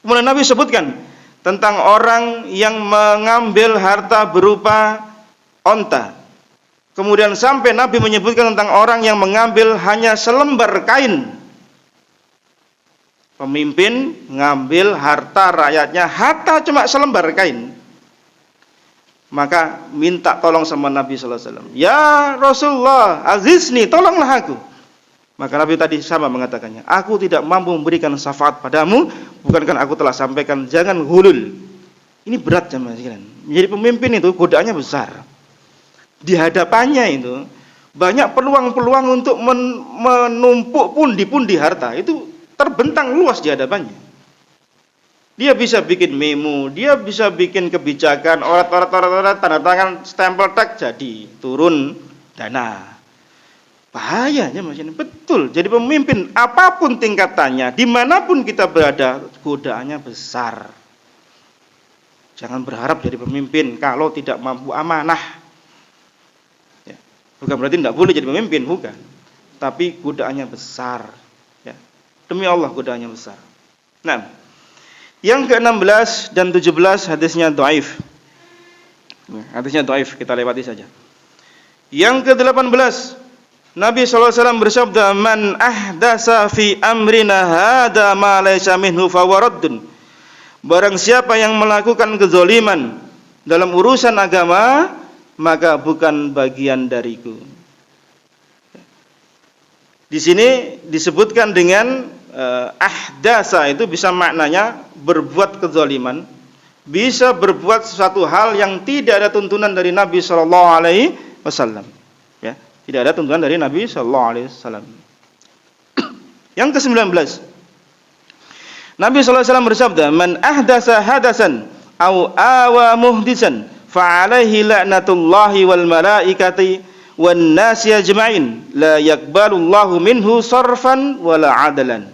Kemudian Nabi sebutkan tentang orang yang mengambil harta berupa onta. Kemudian sampai Nabi menyebutkan tentang orang yang mengambil hanya selembar kain. Pemimpin ngambil harta rakyatnya, harta cuma selembar kain. Maka minta tolong sama Nabi sallallahu alaihi wasallam. Ya Rasulullah, aghsni, tolonglah aku. Maka Nabi tadi sama mengatakannya, aku tidak mampu memberikan syafaat padamu, bukankah aku telah sampaikan jangan hulul. Ini berat jemaah sekalian. Menjadi pemimpin itu godaannya besar. Di hadapannya itu banyak peluang-peluang untuk menumpuk pundi-pundi harta. Itu terbentang luas di hadapannya. Dia bisa bikin memo, dia bisa bikin kebijakan, orat, tanda tangan, stempel tag, jadi turun dana. Bahayanya Mas, betul. Jadi pemimpin apapun tingkatannya, dimanapun kita berada, godaannya besar. Jangan berharap jadi pemimpin kalau tidak mampu amanah. Ya. Bukan berarti tidak boleh jadi pemimpin, bukan. Tapi godaannya besar. Ya. Demi Allah godaannya besar. Nah, yang ke-16 dan 17 hadisnya dhaif. Hadisnya dhaif, kita lewati saja. Yang ke-18, Nabi SAW bersabda, man ahdasa fi amrina hada ma laysa minhu fawaraddun. Barang siapa yang melakukan kezaliman dalam urusan agama, maka bukan bagian dariku. Di sini disebutkan dengan ahdasa, itu bisa maknanya berbuat kezaliman, bisa berbuat sesuatu hal yang tidak ada tuntunan dari Nabi SAW. Ya. Tidak ada tuntunan dari Nabi sallallahu alaihi wasallam. Yang ke-19. Nabi sallallahu alaihi wasallam bersabda, "Man ahdasa hadasan aw awa muhdisan fa alaihi la'natullahi wal malaikati wan nasi ajma'in la yaqbalullahu minhu sarfan wala 'adalan."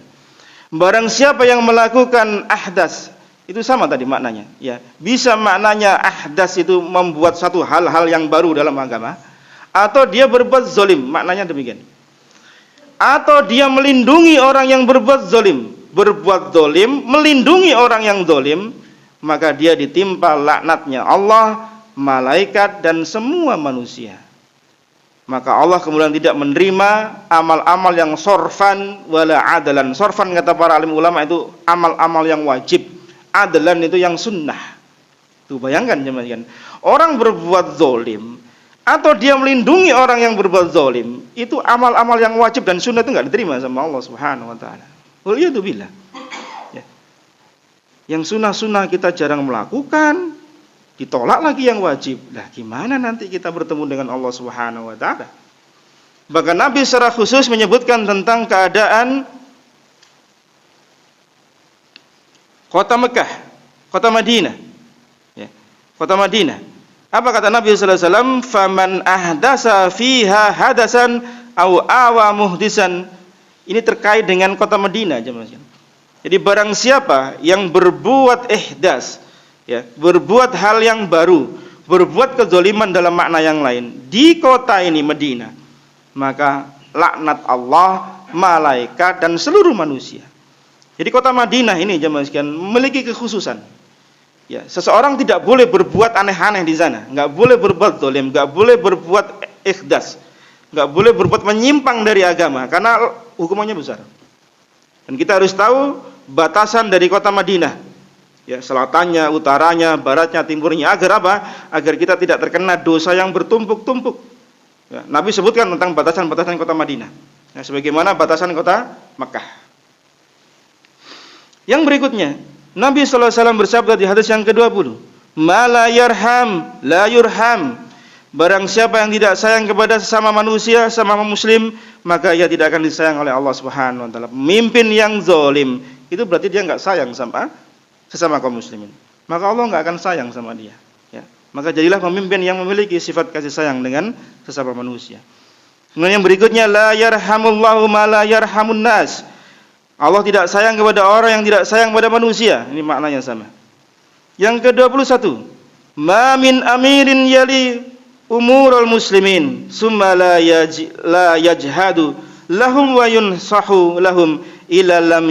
Barang siapa yang melakukan ahdas, itu sama tadi maknanya, ya. Bisa maknanya ahdas itu membuat satu hal-hal yang baru dalam agama. Atau dia berbuat zalim, maknanya demikian. Atau dia melindungi orang yang berbuat zalim, melindungi orang yang zalim, maka dia ditimpa laknatnya Allah, malaikat dan semua manusia. Maka Allah kemudian tidak menerima amal-amal yang sorfan wala adalan. Sorfan kata para alim ulama itu amal-amal yang wajib, adalan itu yang sunnah. Tuh bayangkan jemaah, orang berbuat zalim atau dia melindungi orang yang berbuat zalim, itu amal-amal yang wajib dan sunnah itu enggak diterima sama Allah Subhanahu wa taala. Waliyadzubillah. Ya. Yang sunnah-sunnah kita jarang melakukan, ditolak lagi yang wajib. Lah gimana nanti kita bertemu dengan Allah Subhanahu wa taala? Bahkan Nabi secara khusus menyebutkan tentang keadaan kota Mekah, kota Madinah. Ya. Kota Madinah. Apa kata Nabi sallallahu alaihi wasallam? Faman ahdasa fiha hadasan aw awa muhdisan. Ini terkait dengan kota Madinah, jemaah. Jadi barang siapa yang berbuat ihdas, ya, berbuat hal yang baru, berbuat kezaliman dalam makna yang lain di kota ini Madinah, maka laknat Allah, malaikat dan seluruh manusia. Jadi kota Madinah ini jemaah sekalian memiliki kekhususan. Ya, seseorang tidak boleh berbuat aneh-aneh di sana, enggak boleh berbuat zalim, enggak boleh berbuat ihdas, enggak boleh berbuat menyimpang dari agama karena hukumannya besar. Dan kita harus tahu batasan dari kota Madinah. Ya, selatannya, utaranya, baratnya, timurnya, agar apa? Agar kita tidak terkena dosa yang bertumpuk-tumpuk. Ya, Nabi sebutkan tentang batasan-batasan kota Madinah. Nah, sebagaimana batasan kota Makkah. Yang berikutnya, Nabi sallallahu alaihi wasallam bersabda di hadis yang ke-20, "Ma la yarham, la yurham." Barang siapa yang tidak sayang kepada sesama manusia, sesama muslim, maka ia tidak akan disayang oleh Allah Subhanahu wa taala. Pemimpin yang zalim, itu berarti dia enggak sayang sama sesama kaum muslimin. Maka Allah enggak akan sayang sama dia. Ya. Maka jadilah pemimpin yang memiliki sifat kasih sayang dengan sesama manusia. Kemudian yang berikutnya, la yarhamullahu ma la yarhamun nas. Allah tidak sayang kepada orang yang tidak sayang kepada manusia. Ini maknanya sama. Yang ke-21, ma min amirin yali umurul muslimin summa la yajhadu lahum wa yunsahu lahum illa lam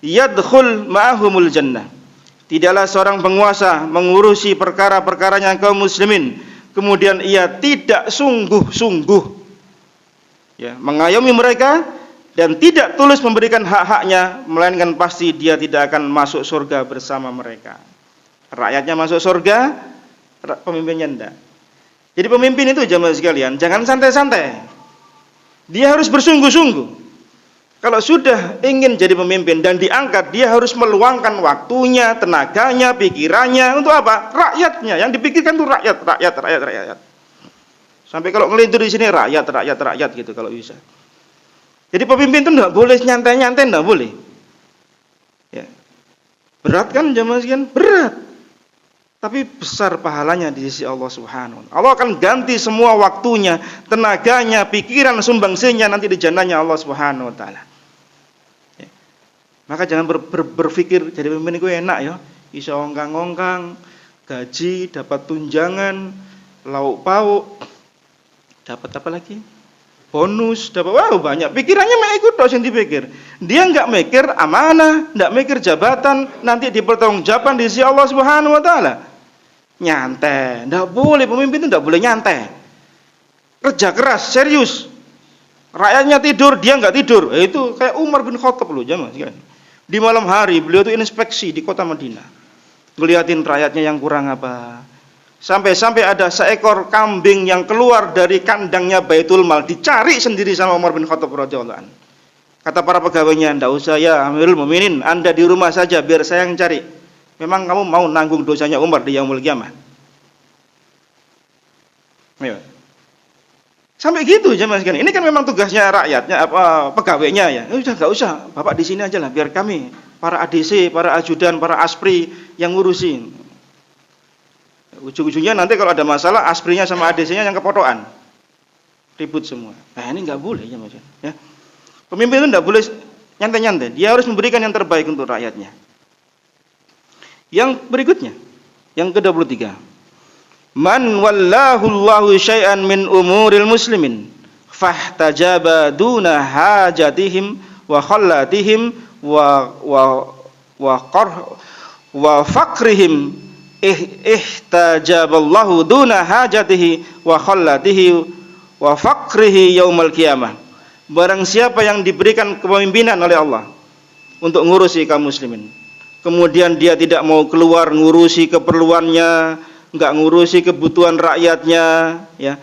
yadkhul ma'ahumul jannah. Tidaklah seorang penguasa mengurusi perkara-perkaranya kaum muslimin kemudian ia tidak sungguh-sungguh ya mengayomi mereka dan tidak tulus memberikan hak-haknya, melainkan pasti dia tidak akan masuk surga bersama mereka. Rakyatnya masuk surga, pemimpinnya enggak. Jadi pemimpin itu jamaah sekalian, jangan santai-santai. Dia harus bersungguh-sungguh. Kalau sudah ingin jadi pemimpin dan diangkat, dia harus meluangkan waktunya, tenaganya, pikirannya untuk apa? Rakyatnya. Yang dipikirkan itu rakyat. Sampai kalau ngelintur di sini rakyat gitu kalau bisa. Jadi pemimpin itu enggak boleh nyantai-nyantai, enggak boleh. Ya. Berat kan jamaah sekalian? Berat. Tapi besar pahalanya di sisi Allah Subhanahu wa taala. Allah akan ganti semua waktunya, tenaganya, pikiran, sumbangsinya nanti di jannahnya Allah Subhanahu wa taala. Ya. Maka jangan berpikir jadi pemimpin itu enak ya. Iso ongkang-ongkang, gaji, dapat tunjangan, lauk pauk, dapat apa lagi? Bonus, dapat banyak. Pikirannya mek ikut tok sing dipikir. Dia enggak mikir amanah, enggak mikir jabatan, nanti dipertanggungjawabkan di sisi Allah Subhanahu wa taala. Nyantai, enggak boleh, pemimpin itu enggak boleh nyantai. Kerja keras, serius. Rakyatnya tidur, dia enggak tidur. Itu kayak Umar bin Khattab loh, jamaah sekalian. Di malam hari beliau itu inspeksi di kota Madinah. Ngeliatin rakyatnya yang kurang apa. Sampai-sampai ada seekor kambing yang keluar dari kandangnya Baitul Mal, dicari sendiri sama Umar bin Khattab radhiyallahu anhu. Kata para pegawainya, "Enggak usah ya Amirul Mukminin, Anda di rumah saja biar saya yang cari." Memang kamu mau nanggung dosanya Umar di yaumul qiyamah? Ayo. Sampai gitu jemaah sekalian. Ini kan memang tugasnya rakyatnya, pegawainya ya. Udah enggak usah, Bapak di sini aja lah biar kami, para ADC, para ajudan, para aspri yang ngurusin. Ujung-ujungnya nanti kalau ada masalah asprinya sama ADC-nya yang kepotokan. Ribut semua. Nah, ini enggak boleh ya, Mas. Ya. Pemimpin itu enggak boleh nyantai-nyantai. Dia harus memberikan yang terbaik untuk rakyatnya. Yang berikutnya, yang ke-23. Man wallahu Allahu syai'an min umuril muslimin fahtajaba duna hajatihim wa khallatihim wa faqrihim ihtajaballahu duna hajatihi wa khallatihi wa faqrihi yaumal qiyamah. Barang siapa yang diberikan kepemimpinan oleh Allah untuk ngurusi kaum muslimin, kemudian dia tidak mau keluar ngurusi keperluannya, enggak ngurusi kebutuhan rakyatnya, ya,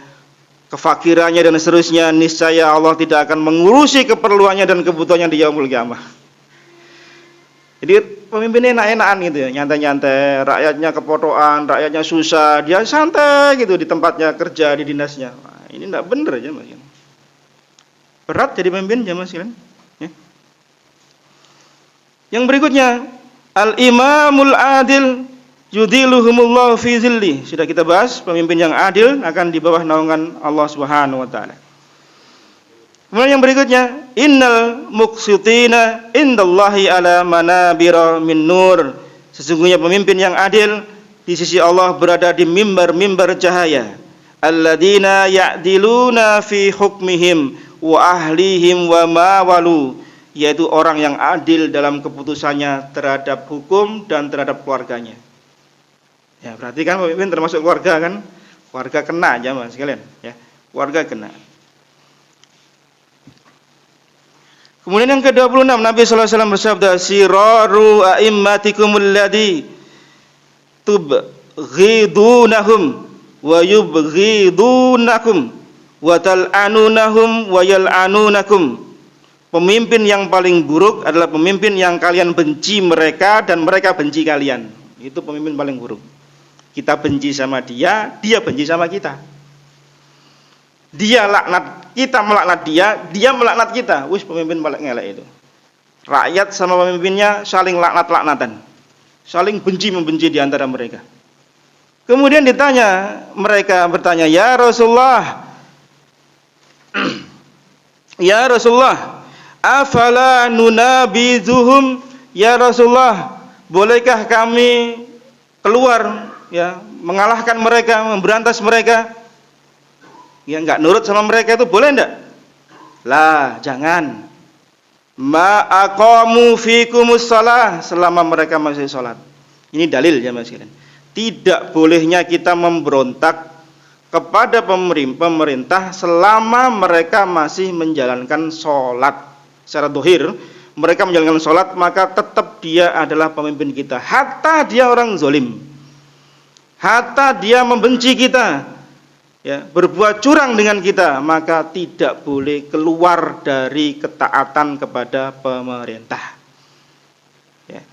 kefakirannya dan seterusnya, niscaya Allah tidak akan mengurusi keperluannya dan kebutuhannya di yaumul qiyamah. Jadi pemimpinnya enak-enakan gitu ya, nyantai-nyantai, rakyatnya kepotokan, rakyatnya susah, dia santai gitu di tempatnya kerja, di dinasnya. Nah, ini enggak benar aja Mas. Berat jadi pemimpin jamaah sekalian. Ya. Yang berikutnya, al-imamul adil yudhiluhumullahu fi zilli. Sudah kita bahas, pemimpin yang adil akan di bawah naungan Allah Subhanahu wa taala. Kemudian yang berikutnya, innal muqsitina indallahi ala manabira min nur. Sesungguhnya pemimpin yang adil di sisi Allah berada di mimbar-mimbar cahaya. Alladzina ya'diluna fi hukmihim wa ahlihim wa ma walu, yaitu orang yang adil dalam keputusannya terhadap hukum dan terhadap keluarganya. Ya, berarti kan pemimpin termasuk keluarga kan? Keluarga kena jamaah sekalian, ya. Keluarga kena. Kemudian yang ke-26 Nabi sallallahu alaihi wasallam bersabda, "Siraru a'immatikumul ladzi tubghidunahum wa yubghidunakum wa tal'anunahum wa yal'anunakum." Pemimpin yang paling buruk adalah pemimpin yang kalian benci mereka dan mereka benci kalian. Itu pemimpin paling buruk. Kita benci sama dia, dia benci sama kita. Dia laknat, kita melaknat dia melaknat kita. Wis pemimpin paling elek itu. Rakyat sama pemimpinnya saling laknat-laknatan. Saling benci-membenci di antara mereka. Kemudian mereka bertanya, "Ya Rasulullah, ya Rasulullah, afala nunabizuhum, ya Rasulullah, bolehkah kami keluar, ya, mengalahkan mereka, memberantas mereka?" Ya, enggak nurut sama mereka itu boleh enggak? Lah, jangan. Ma aqamu fikumus shalah, selama mereka masih salat. Ini dalil ya Mas sekalian. Tidak bolehnya kita memberontak kepada pemerintah selama mereka masih menjalankan salat. Secara zahir, mereka menjalankan salat, maka tetap dia adalah pemimpin kita. Hatta dia orang zalim. Hatta dia membenci kita, ya, berbuat curang dengan kita, maka tidak boleh keluar dari ketaatan kepada pemerintah. Ya.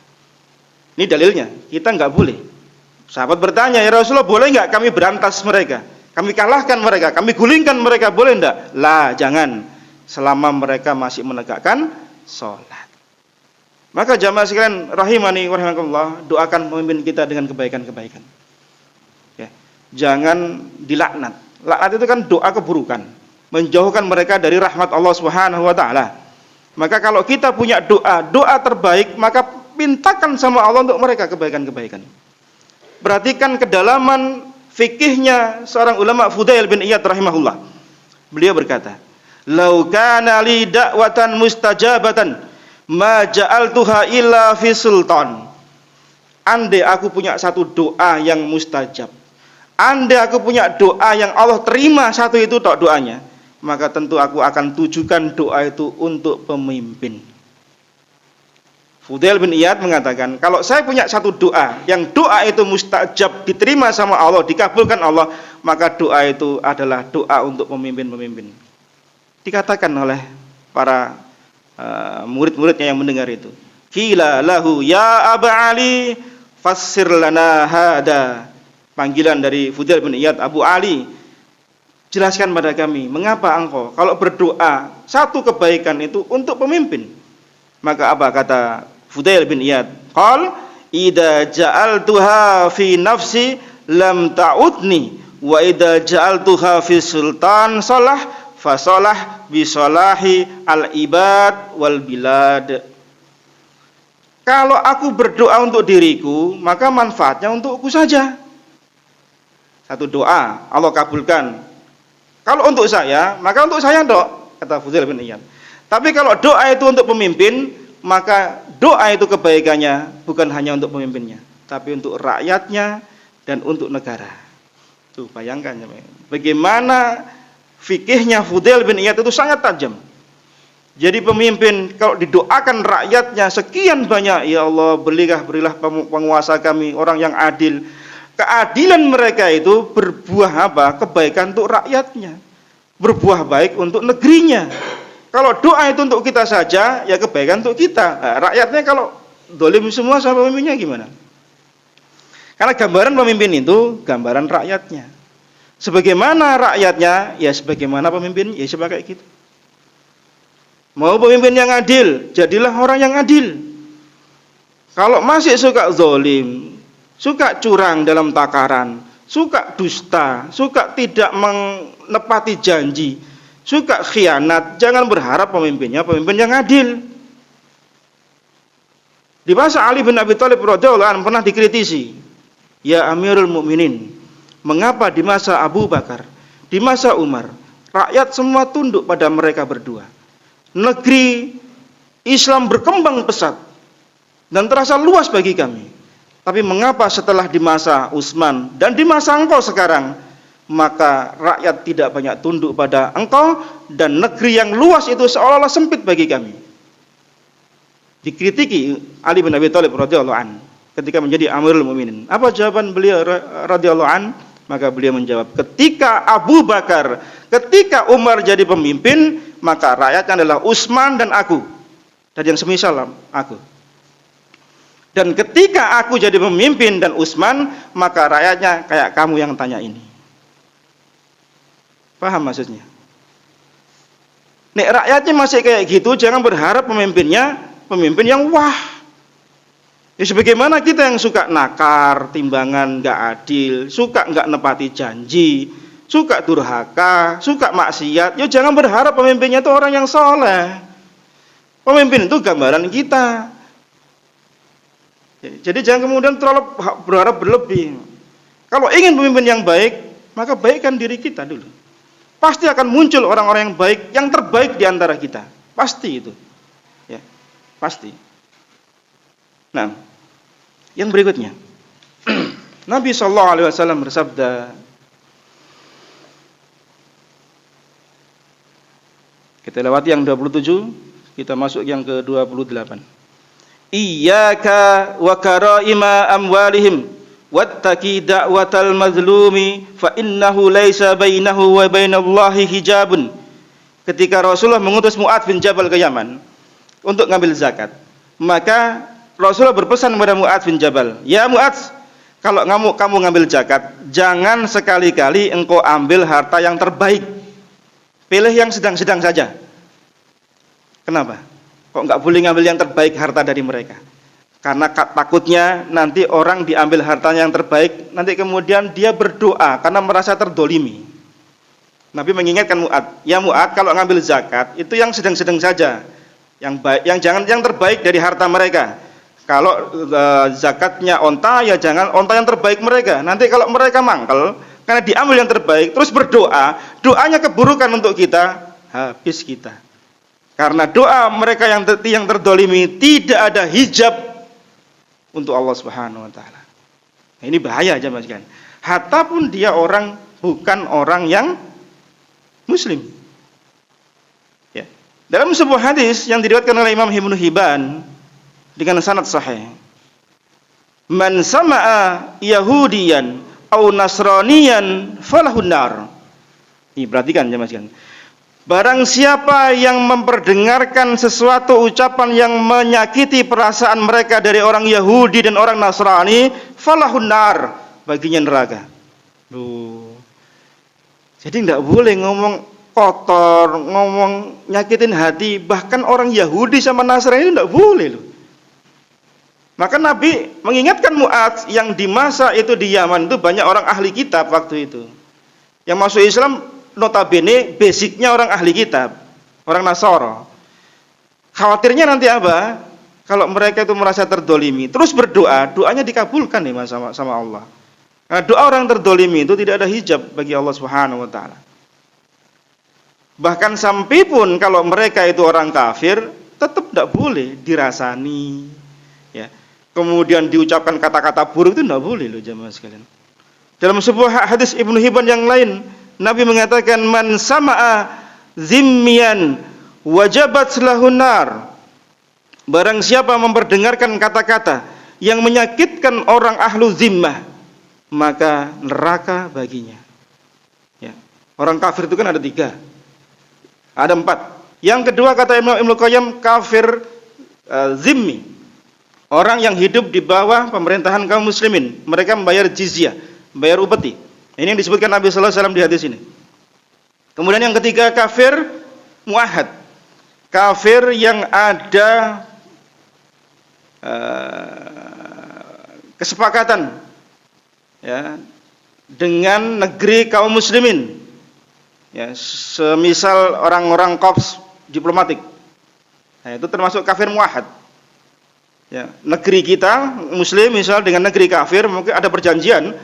Ini dalilnya, kita nggak boleh. Sahabat bertanya, "Ya Rasulullah, boleh nggak kami berantas mereka, kami kalahkan mereka, kami gulingkan mereka, boleh nggak?" Lah, jangan, selama mereka masih menegakkan sholat. Maka jamaah sekalian rahimani wa rahimakumullah, doakan pemimpin kita dengan kebaikan-kebaikan. Jangan dilaknat. Laknat itu kan doa keburukan, menjauhkan mereka dari rahmat Allah Subhanahu wa taala. Maka kalau kita punya doa terbaik, maka mintakan sama Allah untuk mereka kebaikan-kebaikan. Perhatikan kedalaman fikihnya seorang ulama, Fudail bin Iyad rahimahullah. Beliau berkata, "Lau kana li da'watan mustajabatan ma ja'altuha illa fi sultan." Andai aku punya satu doa yang mustajab, andai aku punya doa yang Allah terima satu itu tok doanya, maka tentu aku akan tujukan doa itu untuk pemimpin. Fudail bin Iyad mengatakan, kalau saya punya satu doa yang doa itu mustajab, diterima sama Allah, dikabulkan Allah, maka doa itu adalah doa untuk pemimpin-pemimpin. Dikatakan oleh para murid-muridnya yang mendengar itu, "Qila lahu ya Aba Ali fassir lana hada." Panggilan dari Fudail bin Iyad, "Abu Ali, jelaskan pada kami, mengapa engkau kalau berdoa satu kebaikan itu untuk pemimpin?" Maka apa kata Fudail bin Iyad? "Qal idza ja'altuha fi nafsi lam ta'udni wa idza ja'altuha fi sultan salah fa salah bi salahi al ibad wal bilad." Kalau aku berdoa untuk diriku, maka manfaatnya untukku saja. Satu doa Allah kabulkan. Kalau untuk saya, maka untuk saya dok, kata Fudail bin Iyad. Tapi kalau doa itu untuk pemimpin, maka doa itu kebaikannya bukan hanya untuk pemimpinnya, tapi untuk rakyatnya dan untuk negara. Tuh bayangkan ya, bagaimana fikihnya Fudail bin Iyad itu sangat tajam. Jadi pemimpin kalau didoakan rakyatnya sekian banyak, ya Allah berilah penguasa kami orang yang adil. Keadilan mereka itu berbuah apa? Kebaikan untuk rakyatnya, berbuah baik untuk negerinya. Kalau doa itu untuk kita saja, ya kebaikan untuk kita. Nah, rakyatnya kalau dolim semua sama pemimpinnya gimana? Karena gambaran pemimpin itu gambaran rakyatnya. Sebagaimana rakyatnya, ya sebagaimana pemimpin, ya sebagai gitu. Mau pemimpin yang adil, jadilah orang yang adil. Kalau masih suka zalim, suka curang dalam takaran, suka dusta, suka tidak menepati janji, suka khianat, jangan berharap pemimpinnya pemimpin yang adil. Di masa Ali bin Abi Thalib radhiyallahu anhu pernah dikritisi Ya Amirul Mukminin, mengapa di masa Abu Bakar, di masa Umar, rakyat semua tunduk pada mereka berdua? Negeri Islam berkembang pesat dan terasa luas bagi kami. Tapi mengapa setelah di masa Utsman dan di masa engkau sekarang, maka rakyat tidak banyak tunduk pada engkau dan negeri yang luas itu seolah-olah sempit bagi kami? Dikritiki Ali bin Abi Thalib radhiyallahu an ketika menjadi Amirul Mukminin. Apa jawaban beliau radhiyallahu an? Maka beliau menjawab, ketika Abu Bakar, ketika Umar jadi pemimpin, maka rakyatnya adalah Utsman dan aku, dan yang semisal aku. Dan ketika aku jadi pemimpin dan Utsman, maka rakyatnya kayak kamu yang tanya ini. Paham maksudnya? Nek rakyatnya masih kayak gitu, jangan berharap pemimpinnya pemimpin yang wah. Ya sebagaimana kita yang suka nakar, timbangan nggak adil, suka nggak nepati janji, suka durhaka, suka maksiat, ya jangan berharap pemimpinnya itu orang yang soleh. Pemimpin itu gambaran kita. Jadi jangan kemudian terlalu berharap berlebih. Kalau ingin pemimpin yang baik, maka baikkan diri kita dulu. Pasti akan muncul orang-orang yang baik, yang terbaik di antara kita. Pasti itu. Ya, pasti. Nah, yang berikutnya. Nabi SAW bersabda, kita lewati yang 27, kita masuk yang ke 28. Iyyaka wa karaima amwalihim wattaqi da'watal mazlumi fa innahu laisa bainahu wa bainallahi hijabun. Ketika Rasulullah mengutus Mu'adz bin Jabal ke Yaman untuk ngambil zakat, maka Rasulullah berpesan kepada Mu'adz bin Jabal, "Ya Mu'adz, kalau kamu ngambil zakat, jangan sekali-kali engkau ambil harta yang terbaik. Pilih yang sedang-sedang saja." Kenapa? Kok enggak boleh ngambil yang terbaik harta dari mereka? Karena takutnya nanti orang diambil hartanya yang terbaik, nanti kemudian dia berdoa karena merasa terdolimi. Nabi mengingatkan Mu'adz, "Ya Mu'adz, kalau ngambil zakat itu yang sedang-sedang saja, yang baik, yang jangan yang terbaik dari harta mereka. Kalau zakatnya onta, ya jangan onta yang terbaik mereka. Nanti kalau mereka mangkel karena diambil yang terbaik, terus berdoa, doanya keburukan untuk kita, habis kita. Karena doa mereka yang terdolimi tidak ada hijab untuk Allah Subhanahu wa taala. Nah, ini bahaya aja Mas kan. Hatta pun dia bukan orang yang muslim. Ya. Dalam sebuah hadis yang diriwayatkan oleh Imam Ibnu Hibban dengan sanad sahih, "Man sama'a yahudiyan aw nasraniyan falahun nar." Ini perhatikan ya Mas kan. Barang siapa yang memperdengarkan sesuatu ucapan yang menyakiti perasaan mereka dari orang Yahudi dan orang Nasrani, falahun nar, baginya neraka. Jadi tidak boleh ngomong kotor, ngomong nyakitin hati, bahkan orang Yahudi sama Nasrani itu tidak boleh loh. Maka Nabi mengingatkan Mu'adz yang di masa itu di Yaman itu banyak orang ahli kitab waktu itu. Yang masuk Islam notabene basicnya orang ahli kitab, orang Nasara. Khawatirnya nanti apa? Kalau mereka itu merasa terdolimi, terus berdoa, doanya dikabulkan nih sama Allah. Nah, doa orang terdolimi itu tidak ada hijab bagi Allah Subhanahu wa taala. Bahkan sampai pun kalau mereka itu orang kafir, tetap tidak boleh dirasani. Ya. Kemudian diucapkan kata-kata buruk itu tidak boleh loh jamaah sekalian. Dalam sebuah hadis Ibnu Hibban yang lain, Nabi mengatakan, "Man sama'a zimmiyan wajabat lahun nar." Barang siapa memperdengarkan kata-kata yang menyakitkan orang ahlu zimmah, maka neraka baginya. Ya. Orang kafir itu kan ada 3. Ada 4. Yang kedua kata Ibnu Qayyim, kafir zimmi. Orang yang hidup di bawah pemerintahan kaum muslimin. Mereka membayar jizyah, membayar upeti. Ini yang disebutkan Nabi sallallahu alaihi wasallam di hadis ini. Kemudian yang ketiga kafir muahad. Kafir yang ada kesepakatan ya dengan negeri kaum muslimin. Ya, semisal orang-orang korps diplomatik. Nah, itu termasuk kafir muahad. Ya, negeri kita Muslim misal dengan negeri kafir mungkin ada perjanjian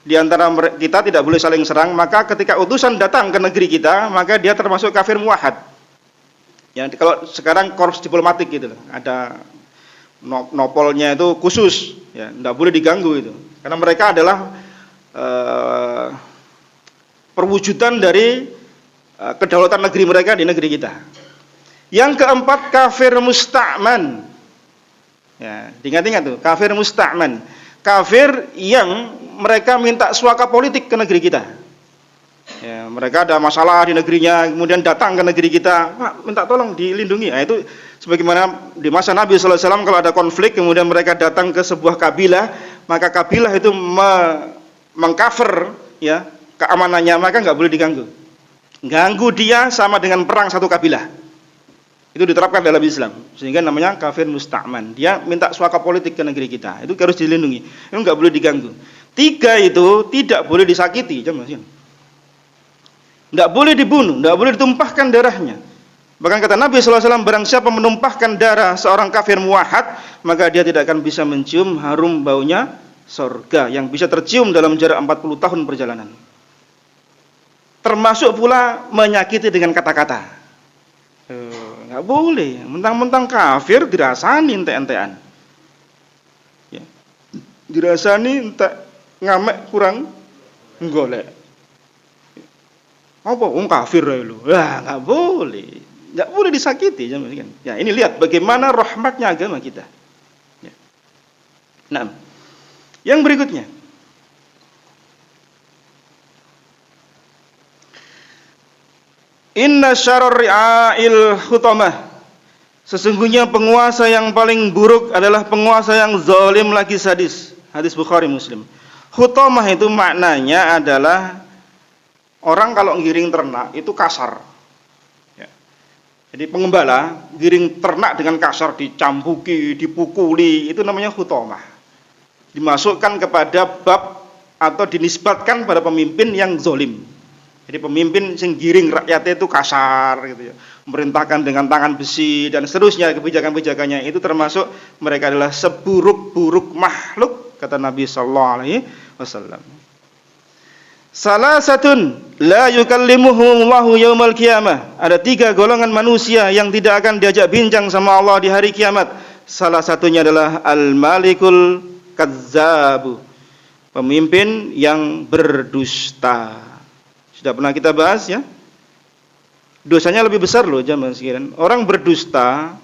di antara kita tidak boleh saling serang, maka ketika utusan datang ke negeri kita, maka dia termasuk kafir muwahhad. Ya, kalau sekarang korps diplomatik gitu, ada nopolnya itu khusus, ya, tidak boleh diganggu itu, karena mereka adalah perwujudan dari kedaulatan negeri mereka di negeri kita. Yang keempat, kafir musta'man. Ya, ingat-ingat tuh, kafir musta'man. Kafir yang mereka minta suaka politik ke negeri kita. Ya, mereka ada masalah di negerinya, kemudian datang ke negeri kita, Pak, minta tolong dilindungi. Nah, itu sebagaimana di masa Nabi SAW kalau ada konflik, kemudian mereka datang ke sebuah kabilah, maka kabilah itu mengcover ya keamanannya, maka nggak boleh diganggu. Ganggu dia sama dengan perang satu kabilah. Itu diterapkan dalam Islam, sehingga namanya kafir musta'man. Dia minta suaka politik ke negeri kita, itu harus dilindungi, itu nggak boleh diganggu. 3 itu tidak boleh disakiti, nggak boleh dibunuh, nggak boleh ditumpahkan darahnya. Bahkan kata Nabi SAW, barang siapa menumpahkan darah seorang kafir muwahhad, maka dia tidak akan bisa mencium harum baunya surga yang bisa tercium dalam jarak 40 tahun perjalanan. Termasuk pula menyakiti dengan kata-kata. Nggak boleh, mentang-mentang kafir dirasani ente-entean. Ya. Dirasani entek ngamek kurang golek. Apa? Kafir lu. Wah, nggak boleh disakiti. Ya, ini lihat bagaimana rahmatnya agama kita. Ya. Nah, yang berikutnya, inna syarrar ri'ail hutamah. Sesungguhnya penguasa yang paling buruk adalah penguasa yang zalim lagi sadis. Hadis Bukhari Muslim. Hutamah itu maknanya adalah orang kalau ngiring ternak itu kasar. Ya. Jadi pengembala giring ternak dengan kasar, dicambuki, dipukuli, itu namanya hutamah. Dimasukkan kepada bab atau dinisbatkan pada pemimpin yang zalim. Jadi pemimpin sing giring rakyatnya itu kasar gitu ya. Memerintahkan dengan tangan besi dan seterusnya, kebijakan-kebijakannya itu termasuk mereka adalah seburuk-buruk makhluk, kata Nabi sallallahu alaihi wasallam. Salasatun la yukallimuhumullahu yaumal qiyamah. Ada 3 golongan manusia yang tidak akan diajak bincang sama Allah di hari kiamat. Salah satunya adalah al-malikul kadzabu, pemimpin yang berdusta. Sudah pernah kita bahas ya. Dosanya lebih besar loh jamaah sekalian. Orang berdusta,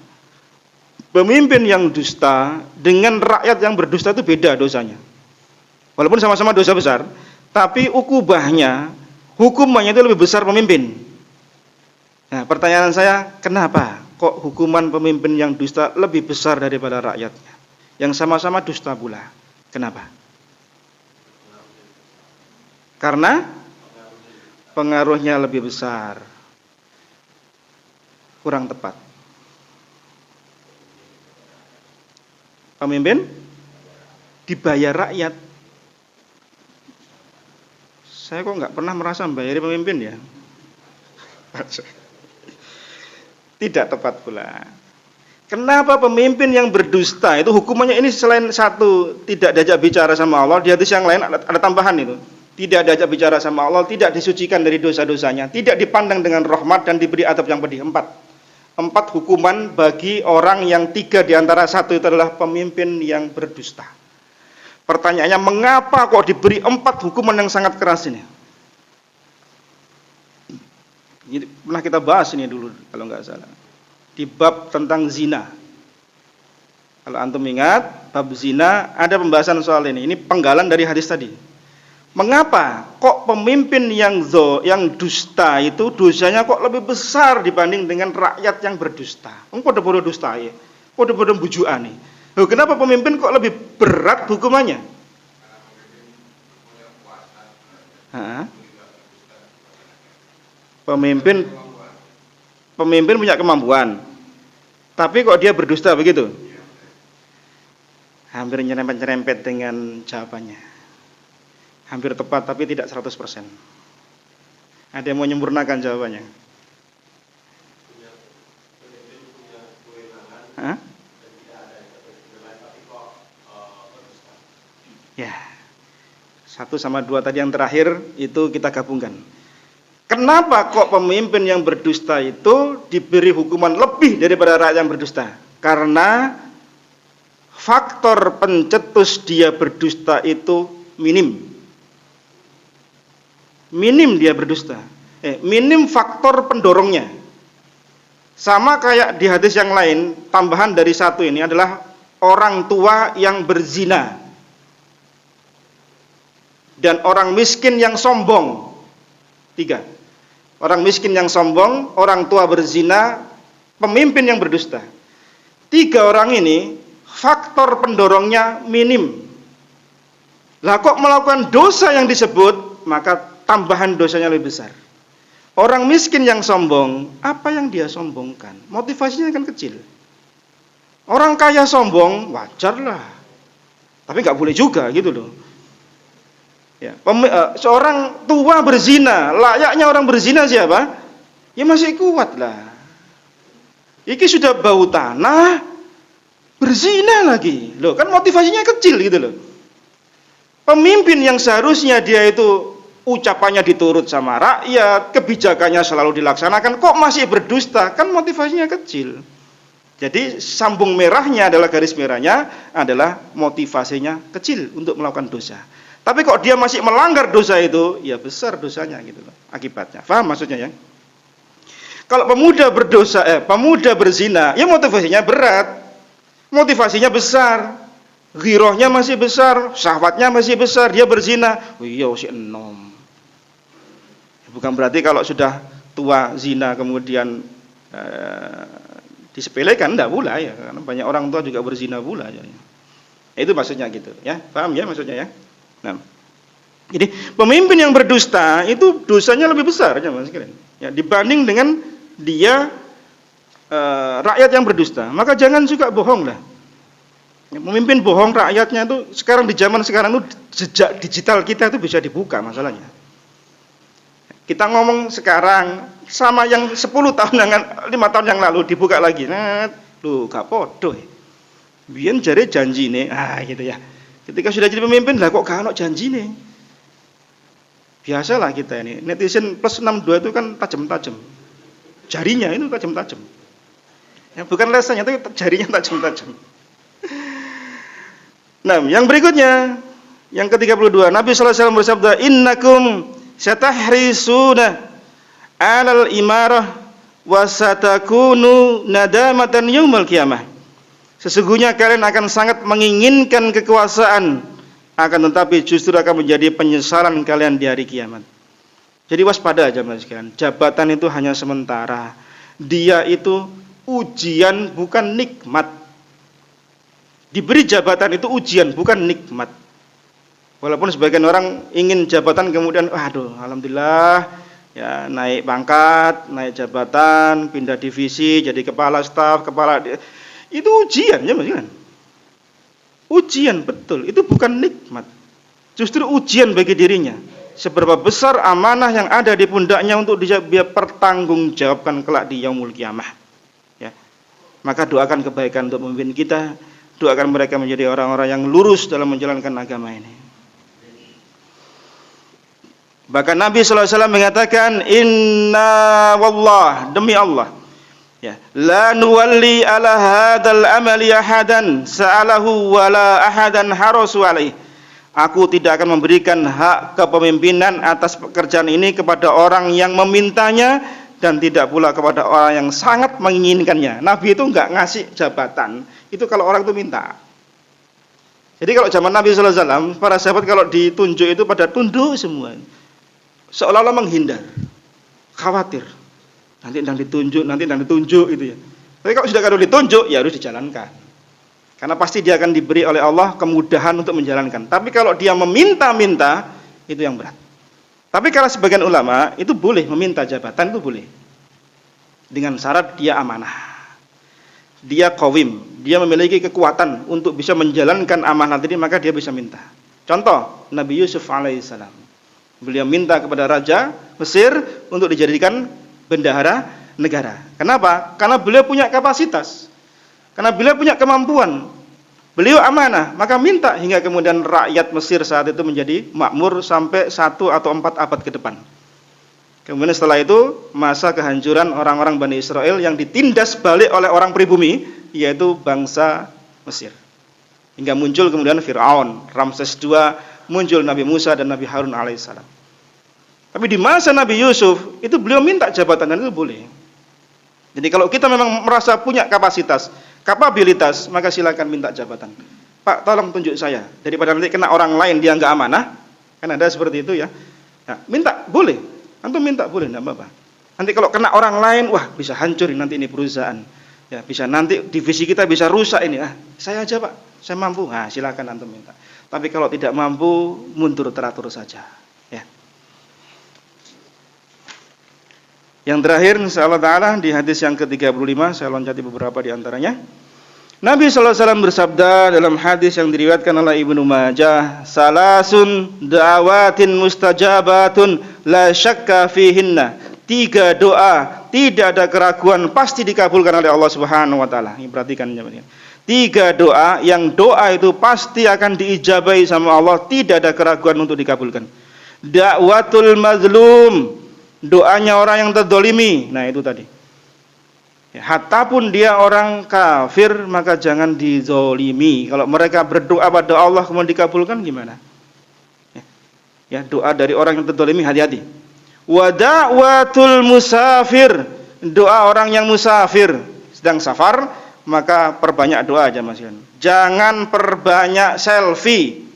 pemimpin yang dusta dengan rakyat yang berdusta itu beda dosanya. Walaupun sama-sama dosa besar, tapi ukubahnya, hukumannya itu lebih besar pemimpin. Nah, pertanyaan saya, kenapa kok hukuman pemimpin yang dusta lebih besar daripada rakyatnya yang sama-sama dusta pula? Kenapa? Karena pengaruhnya lebih besar. Kurang tepat. Pemimpin dibayar rakyat. Saya kok nggak pernah merasa membayari pemimpin ya. Tidak tepat pula. Kenapa pemimpin yang berdusta itu hukumannya ini selain satu tidak diajak bicara sama Allah, di hadis yang lain ada tambahan itu. Tidak diajak bicara sama Allah, tidak disucikan dari dosa-dosanya, tidak dipandang dengan rahmat dan diberi adab yang pedih. 4 hukuman bagi orang yang 3 diantara 1 itu adalah pemimpin yang berdusta. Pertanyaannya, mengapa kok diberi 4 hukuman yang sangat keras ini? Ini pernah kita bahas ini dulu kalau nggak salah. Di bab tentang zina. Kalau antum ingat, bab zina ada pembahasan soal ini. Ini penggalan dari hadis tadi. Mengapa kok pemimpin yang dusta itu dosanya kok lebih besar dibanding dengan rakyat yang berdusta? Podo-podo dusta ya. Podo-podo bujukan nih. Kenapa pemimpin kok lebih berat hukumannya? Pemimpin punya kemampuan, tapi kok dia berdusta begitu? Hampir nyerempet-nyerempet dengan jawabannya. Hampir tepat tapi tidak 100%. Ada yang mau menyempurnakan jawabannya? Ya. 1 sama 2 tadi yang terakhir itu kita gabungkan. Kenapa kok pemimpin yang berdusta itu diberi hukuman lebih daripada rakyat yang berdusta? Karena faktor pencetus dia berdusta itu minim. Minim dia berdusta. Minim faktor pendorongnya. Sama kayak di hadis yang lain, tambahan dari 1 ini adalah orang tua yang berzina dan orang miskin yang sombong. 3. Orang miskin yang sombong, orang tua berzina, pemimpin yang berdusta. 3 orang ini faktor pendorongnya minim. Lah kok melakukan dosa yang disebut, maka tambahan dosanya lebih besar. Orang miskin yang sombong, apa yang dia sombongkan? Motivasinya kan kecil. Orang kaya sombong, wajar lah. Tapi nggak boleh juga gitu loh. Ya, seorang tua berzina, layaknya orang berzina siapa? Ya masih kuat lah. Iki sudah bau tanah, berzina lagi. Loh, kan motivasinya kecil gitu loh. Pemimpin yang seharusnya dia itu ucapannya diturut sama rakyat, kebijakannya selalu dilaksanakan, kok masih berdusta? Kan motivasinya kecil. Jadi sambung merahnya adalah garis merahnya adalah motivasinya kecil untuk melakukan dosa. Tapi kok dia masih melanggar dosa itu, ya besar dosanya gitu loh, akibatnya. Paham maksudnya ya? Kalau pemuda berzina, ya motivasinya berat. Motivasinya besar. Ghirohnya masih besar, syahwatnya masih besar, dia berzina. Oh iya, si enom. Bukan berarti kalau sudah tua zina kemudian disepelekan, enggak pula ya, karena banyak orang tua juga berzina pula ya. Itu maksudnya gitu ya. Paham ya maksudnya ya? Nah, jadi pemimpin yang berdusta itu dosanya lebih besar ya Mas sekalian. Ya, dibanding dengan dia rakyat yang berdusta. Maka jangan suka bohong lah. Ya, pemimpin bohong rakyatnya itu sekarang di zaman sekarang itu jejak digital kita itu bisa dibuka masalahnya. Kita ngomong sekarang sama yang 10 tahun yang 5 tahun yang lalu dibuka lagi. Nah, lu gak podo. Biyen jare janjine, gitu ya. Ketika sudah jadi pemimpin lah kok gak ono janjine. Biasalah kita ini, netizen plus 62 itu kan tajam-tajam. Jarinya itu tajam-tajam. Ya, bukan lesannya tapi jarinya tajam-tajam. Nah, yang berikutnya, yang ke-32, Nabi sallallahu alaihi wasallam bersabda, "Innakum satahrisuna 'alal imarah wa satakunu nadamatan yaumil qiyamah." Sesungguhnya kalian akan sangat menginginkan kekuasaan, akan tetapi justru akan menjadi penyesalan kalian di hari kiamat. Jadi waspada aja mas sekalian. Jabatan itu hanya sementara. Dia itu ujian bukan nikmat. Diberi jabatan itu ujian bukan nikmat. Walaupun sebagian orang ingin jabatan kemudian, aduh, alhamdulillah, ya naik pangkat, naik jabatan, pindah divisi, jadi kepala staf, itu ujian ya mas kan? Ujian betul, itu bukan nikmat. Justru ujian bagi dirinya. Seberapa besar amanah yang ada di pundaknya untuk dia pertanggungjawabkan kelak di yaumul qiyamah. Ya. Maka doakan kebaikan untuk pemimpin kita, doakan mereka menjadi orang-orang yang lurus dalam menjalankan agama ini. Bahkan Nabi sallallahu alaihi wasallam mengatakan, "Inna wallah, demi Allah, ya, la nuwalli ala hadzal amali ahadan sa'alahu wala ahadan harasu alaih." Aku tidak akan memberikan hak kepemimpinan atas pekerjaan ini kepada orang yang memintanya dan tidak pula kepada orang yang sangat menginginkannya. Nabi itu enggak ngasih jabatan, itu kalau orang itu minta. Jadi kalau zaman Nabi sallallahu alaihi wasallam, para sahabat kalau ditunjuk itu pada tunduk semua. Seolah-olah menghindar. Khawatir. Nanti ditunjuk gitu ya. Tapi kalau sudah ditunjuk ya harus dijalankan. Karena pasti dia akan diberi oleh Allah kemudahan untuk menjalankan. Tapi kalau dia meminta-minta, itu yang berat. Tapi kalau sebagian ulama itu boleh meminta jabatan, itu boleh. Dengan syarat dia amanah. Dia qawim, dia memiliki kekuatan untuk bisa menjalankan amanah tadi, maka dia bisa minta. Contoh, Nabi Yusuf alaihissalam. Beliau minta kepada Raja Mesir untuk dijadikan bendahara negara. Kenapa? Karena beliau punya kapasitas. Karena beliau punya kemampuan. Beliau amanah, maka minta hingga kemudian rakyat Mesir saat itu menjadi makmur sampai 1 atau 4 abad ke depan. Kemudian setelah itu masa kehancuran orang-orang Bani Israel yang ditindas balik oleh orang pribumi, yaitu bangsa Mesir. Hingga muncul kemudian Fir'aun, Ramses II, muncul Nabi Musa dan Nabi Harun alaihissalam. Tapi di masa Nabi Yusuf, itu beliau minta jabatan dan itu boleh. Jadi kalau kita memang merasa punya kapasitas, kapabilitas, maka silakan minta jabatan. Pak, tolong tunjuk saya. Daripada nanti kena orang lain dia nggak amanah, kan ada seperti itu ya. Nah, minta, boleh. Antum minta boleh, enggak apa-apa. Nanti kalau kena orang lain, wah bisa hancur nanti ini perusahaan. Ya, bisa nanti divisi kita bisa rusak ini. Saya aja Pak, saya mampu. Nah, silakan antum minta. Tapi kalau tidak mampu, mundur teratur saja. Ya. Yang terakhir, insyaallah ta'ala di hadis yang ke-35, saya loncati beberapa di antaranya. Nabi SAW bersabda dalam hadis yang diriwayatkan oleh Ibnu Majah, salasun da'awatin mustajabatun la syakka fihinna. 3 doa tidak ada keraguan pasti dikabulkan oleh Allah Subhanahu wa taala. Ini perhatikan jemaah. 3 doa yang doa itu pasti akan diijabahi sama Allah, tidak ada keraguan untuk dikabulkan. Da'watul mazlum, doanya orang yang terdolimi. Nah itu tadi. Hatta pun dia orang kafir, maka jangan dizolimi. Kalau mereka berdoa pada Allah kemudian dikabulkan gimana? Ya, doa dari orang yang terdolimi hati-hati. Wa da'watul musafir, doa orang yang musafir sedang safar, maka perbanyak doa aja Mas. Jangan perbanyak selfie.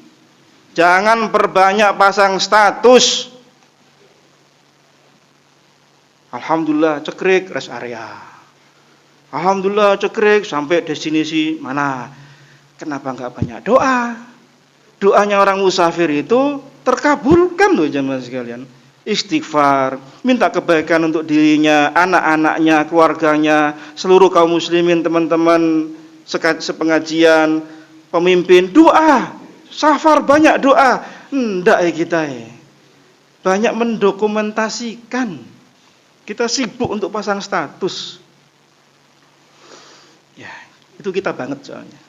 Jangan perbanyak pasang status. Alhamdulillah cekrek rest area. Alhamdulillah cekrek sampai destinasi mana. Kenapa enggak banyak doa? Doanya orang musafir itu terkabulkan loh jemaah sekalian. Istighfar, minta kebaikan untuk dirinya, anak-anaknya, keluarganya, seluruh kaum muslimin, teman-teman sepengajian, pemimpin, doa. Safar banyak doa. Enggak kita banyak mendokumentasikan. Kita sibuk untuk pasang status. Ya, itu kita banget soalnya.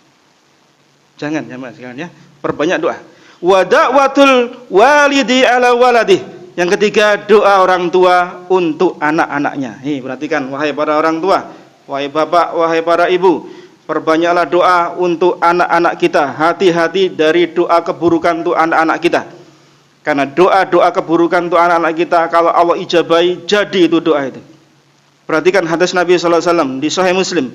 Jangan ya Mas sekalian ya. Perbanyak doa. Wa da'watul walidi ala waladih. Yang ketiga, doa orang tua untuk anak-anaknya. Nih, perhatikan wahai para orang tua, wahai bapak, wahai para ibu, perbanyaklah doa untuk anak-anak kita. Hati-hati dari doa keburukan untuk anak-anak kita. Karena doa-doa keburukan untuk anak-anak kita, kalau Allah ijabahi, jadi itu doa itu. Perhatikan hadis Nabi SAW di Sahih Muslim.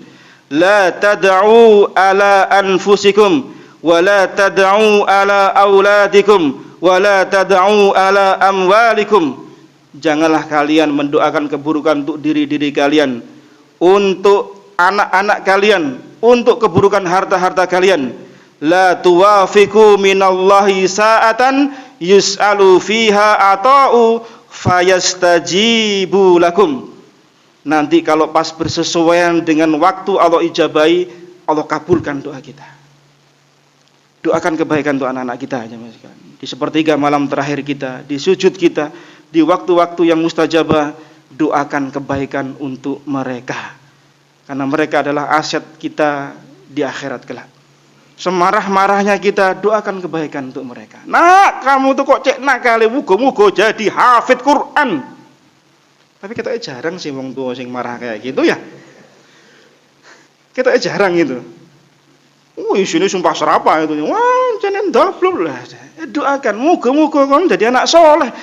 La tad'u ala anfusikum wa la tad'u ala auladikum wa la tad'u ala amwalikum. Janganlah kalian mendoakan keburukan untuk diri-diri kalian, untuk anak-anak kalian, untuk keburukan harta-harta kalian. La tuwafiqu minallahi sa'atan yus'alu fiha ata'u fayastajibu lakum. Nanti kalau pas bersesuaian dengan waktu Allah ijabahi, Allah kabulkan doa kita. Doakan kebaikan untuk anak-anak kita. Di sepertiga malam terakhir kita, di sujud kita, di waktu-waktu yang mustajabah, doakan kebaikan untuk mereka. Karena mereka adalah aset kita di akhirat kelak. Semarah-marahnya kita, doakan kebaikan untuk mereka. Nah, kamu tuh kok cek nakal, mugo-mugo jadi hafid Quran. Tapi kita jarang sih wong tua sing marah kayak gitu ya. Kita jarang gitu. Sini sumpah serapa itu. Wah, jangan double lah. Doakan muga-muga kon jadi anak soleh.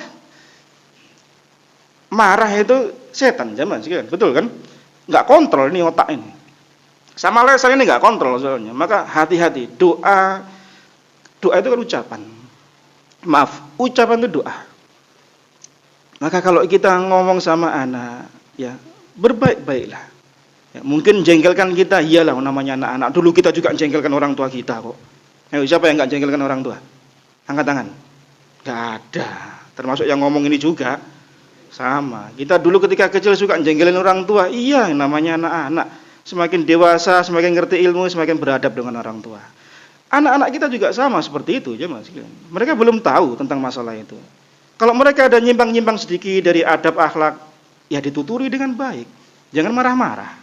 Marah itu setan zaman sekian, betul kan? Enggak kontrol ini otak ini. Sama lesan ini enggak kontrol soalnya. Maka hati-hati. Doa itu kan ucapan. Maaf, ucapan itu doa. Maka kalau kita ngomong sama anak, ya berbaik-baiklah. Ya, mungkin jengkelkan kita, iyalah namanya anak-anak. Dulu kita juga jengkelkan orang tua kita kok. Siapa yang nggak jengkelkan orang tua? Angkat tangan. Nggak ada. Termasuk yang ngomong ini juga sama. Kita dulu ketika kecil suka jengkelin orang tua. Iya, namanya anak-anak. Semakin dewasa, semakin ngerti ilmu, semakin beradab dengan orang tua. Anak-anak kita juga sama seperti itu, ya Mas. Mereka belum tahu tentang masalah itu. Kalau mereka ada nyimpang-nyimpang sedikit dari adab akhlak, ya dituturi dengan baik. Jangan marah-marah.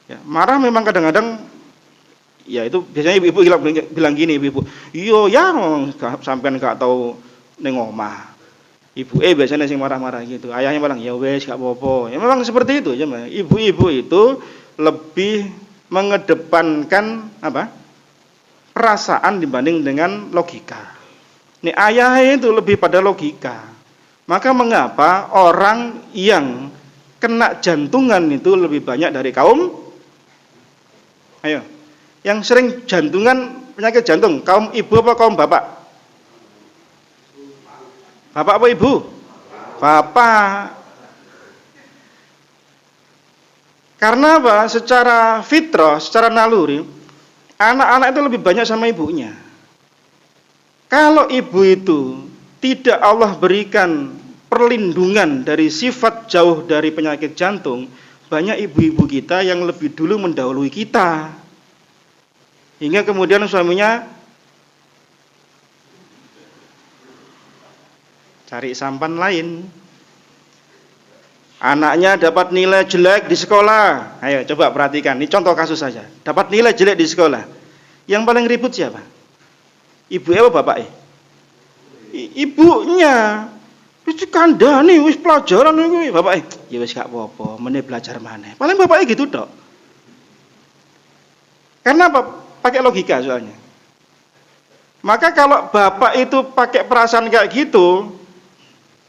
Ya, marah memang kadang-kadang Ya itu biasanya ibu-ibu bilang gini, ibu-ibu, iya ya sampean gak tahu ning omah. Ibu biasanya sing marah-marah gitu. Ayahnya bilang, ya wes gak apa-apa. Ya memang seperti itu ya. Ibu-ibu itu lebih mengedepankan apa? Perasaan dibanding dengan logika. Nih ayah itu lebih pada logika. Maka mengapa orang yang kena jantungan itu lebih banyak dari kaum? Ayo. Yang sering jantungan, penyakit jantung, kaum ibu apa kaum bapak? Bapak apa ibu? Bapak. Karena apa? Secara fitrah, secara naluri, anak-anak itu lebih banyak sama ibunya. Kalau ibu itu tidak Allah berikan perlindungan dari sifat jauh dari penyakit jantung, banyak ibu-ibu kita yang lebih dulu mendahului kita. Hingga kemudian suaminya cari sampan lain. Anaknya dapat nilai jelek di sekolah. Ayo coba perhatikan, ini contoh kasus saja. Dapat nilai jelek di sekolah. Yang paling ribut siapa? Ibu apa bapak? Ibunya. Wis kandhani wis pelajaran kuwi, bapak. Ya wis gak apa-apa, meneh belajar maneh. Paling bapaknya gitu tok. Karena apa? Pakai logika soalnya. Maka kalau bapak itu pakai perasaan kayak gitu,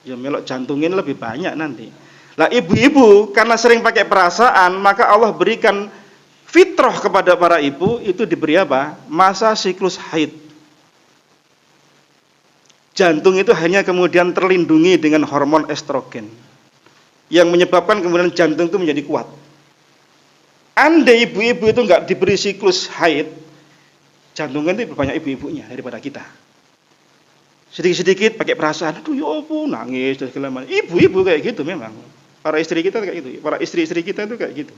ya melok jantungin lebih banyak nanti. Lah ibu-ibu karena sering pakai perasaan, maka Allah berikan fitrah kepada para ibu itu diberi apa? Masa siklus haid. Jantung itu hanya kemudian terlindungi dengan hormon estrogen yang menyebabkan kemudian jantung itu menjadi kuat. Andai ibu-ibu itu enggak diberi siklus haid, jantungan itu banyak ibu-ibunya daripada kita. Sedikit-sedikit pakai perasaan, aduh ya ampun, nangis dan segala macam. Ibu-ibu kayak gitu memang. Para istri kita kayak gitu, para istri-istri kita itu kayak gitu.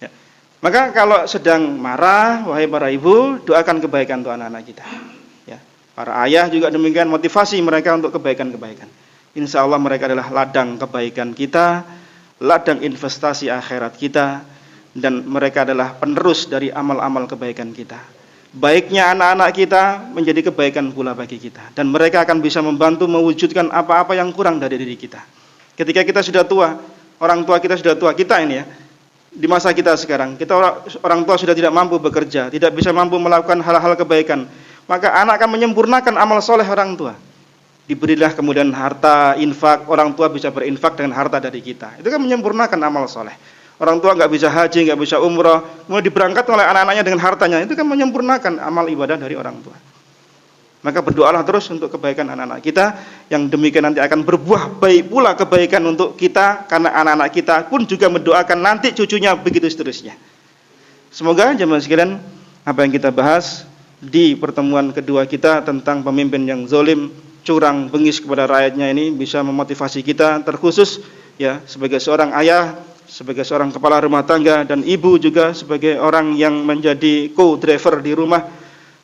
Ya. Maka kalau sedang marah, wahai para ibu, doakan kebaikan untuk anak-anak kita. Ya. Para ayah juga demikian, motivasi mereka untuk kebaikan-kebaikan. Insya Allah mereka adalah ladang kebaikan kita, ladang investasi akhirat kita, dan mereka adalah penerus dari amal-amal kebaikan kita. Baiknya anak-anak kita menjadi kebaikan pula bagi kita, dan mereka akan bisa membantu mewujudkan apa-apa yang kurang dari diri kita. Ketika kita sudah tua, orang tua kita sudah tua, kita ini ya, di masa kita sekarang, kita orang tua sudah tidak mampu bekerja, tidak bisa mampu melakukan hal-hal kebaikan, maka anak akan menyempurnakan amal soleh orang tua. Diberilah kemudian harta, infak, orang tua bisa berinfak dengan harta dari kita. Itu kan menyempurnakan amal soleh. Orang tua nggak bisa haji, nggak bisa umroh, kemudian diberangkat oleh anak-anaknya dengan hartanya, itu kan menyempurnakan amal ibadah dari orang tua. Maka berdoalah terus untuk kebaikan anak-anak kita, yang demikian nanti akan berbuah baik pula kebaikan untuk kita, karena anak-anak kita pun juga mendoakan nanti cucunya, begitu seterusnya. Semoga jemaah sekalian, apa yang kita bahas di pertemuan kedua kita tentang pemimpin yang zalim, curang, bengis kepada rakyatnya ini bisa memotivasi kita, terkhusus ya sebagai seorang ayah, sebagai seorang kepala rumah tangga, dan ibu juga sebagai orang yang menjadi co-driver di rumah,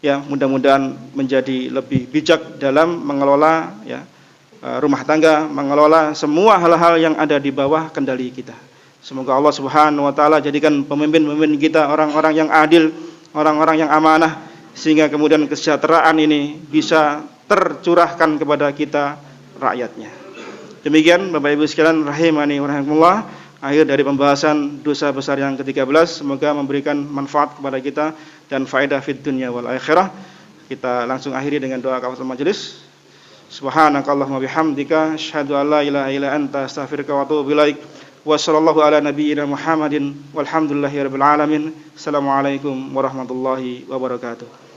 ya mudah-mudahan menjadi lebih bijak dalam mengelola ya rumah tangga, mengelola semua hal-hal yang ada di bawah kendali kita. Semoga Allah Subhanahu wa taala jadikan pemimpin-pemimpin kita orang-orang yang adil, orang-orang yang amanah, sehingga kemudian kesejahteraan ini bisa tercurahkan kepada kita rakyatnya. Demikian Bapak Ibu sekalian rahimani wa rahimakumullah, akhir dari pembahasan dosa besar yang ke-13. Semoga memberikan manfaat kepada kita dan faedah fid dunya wal akhirah. Kita langsung akhiri dengan doa kafatul majelis. Subhanakallahumma bihamdika asyhadu an la ilaha illa anta astaghfiruka wa atubu ilaik. Wa sallallahu ala nabiyyina Muhammadin walhamdulillahirabbil alamin. Assalamualaikum warahmatullahi wabarakatuh.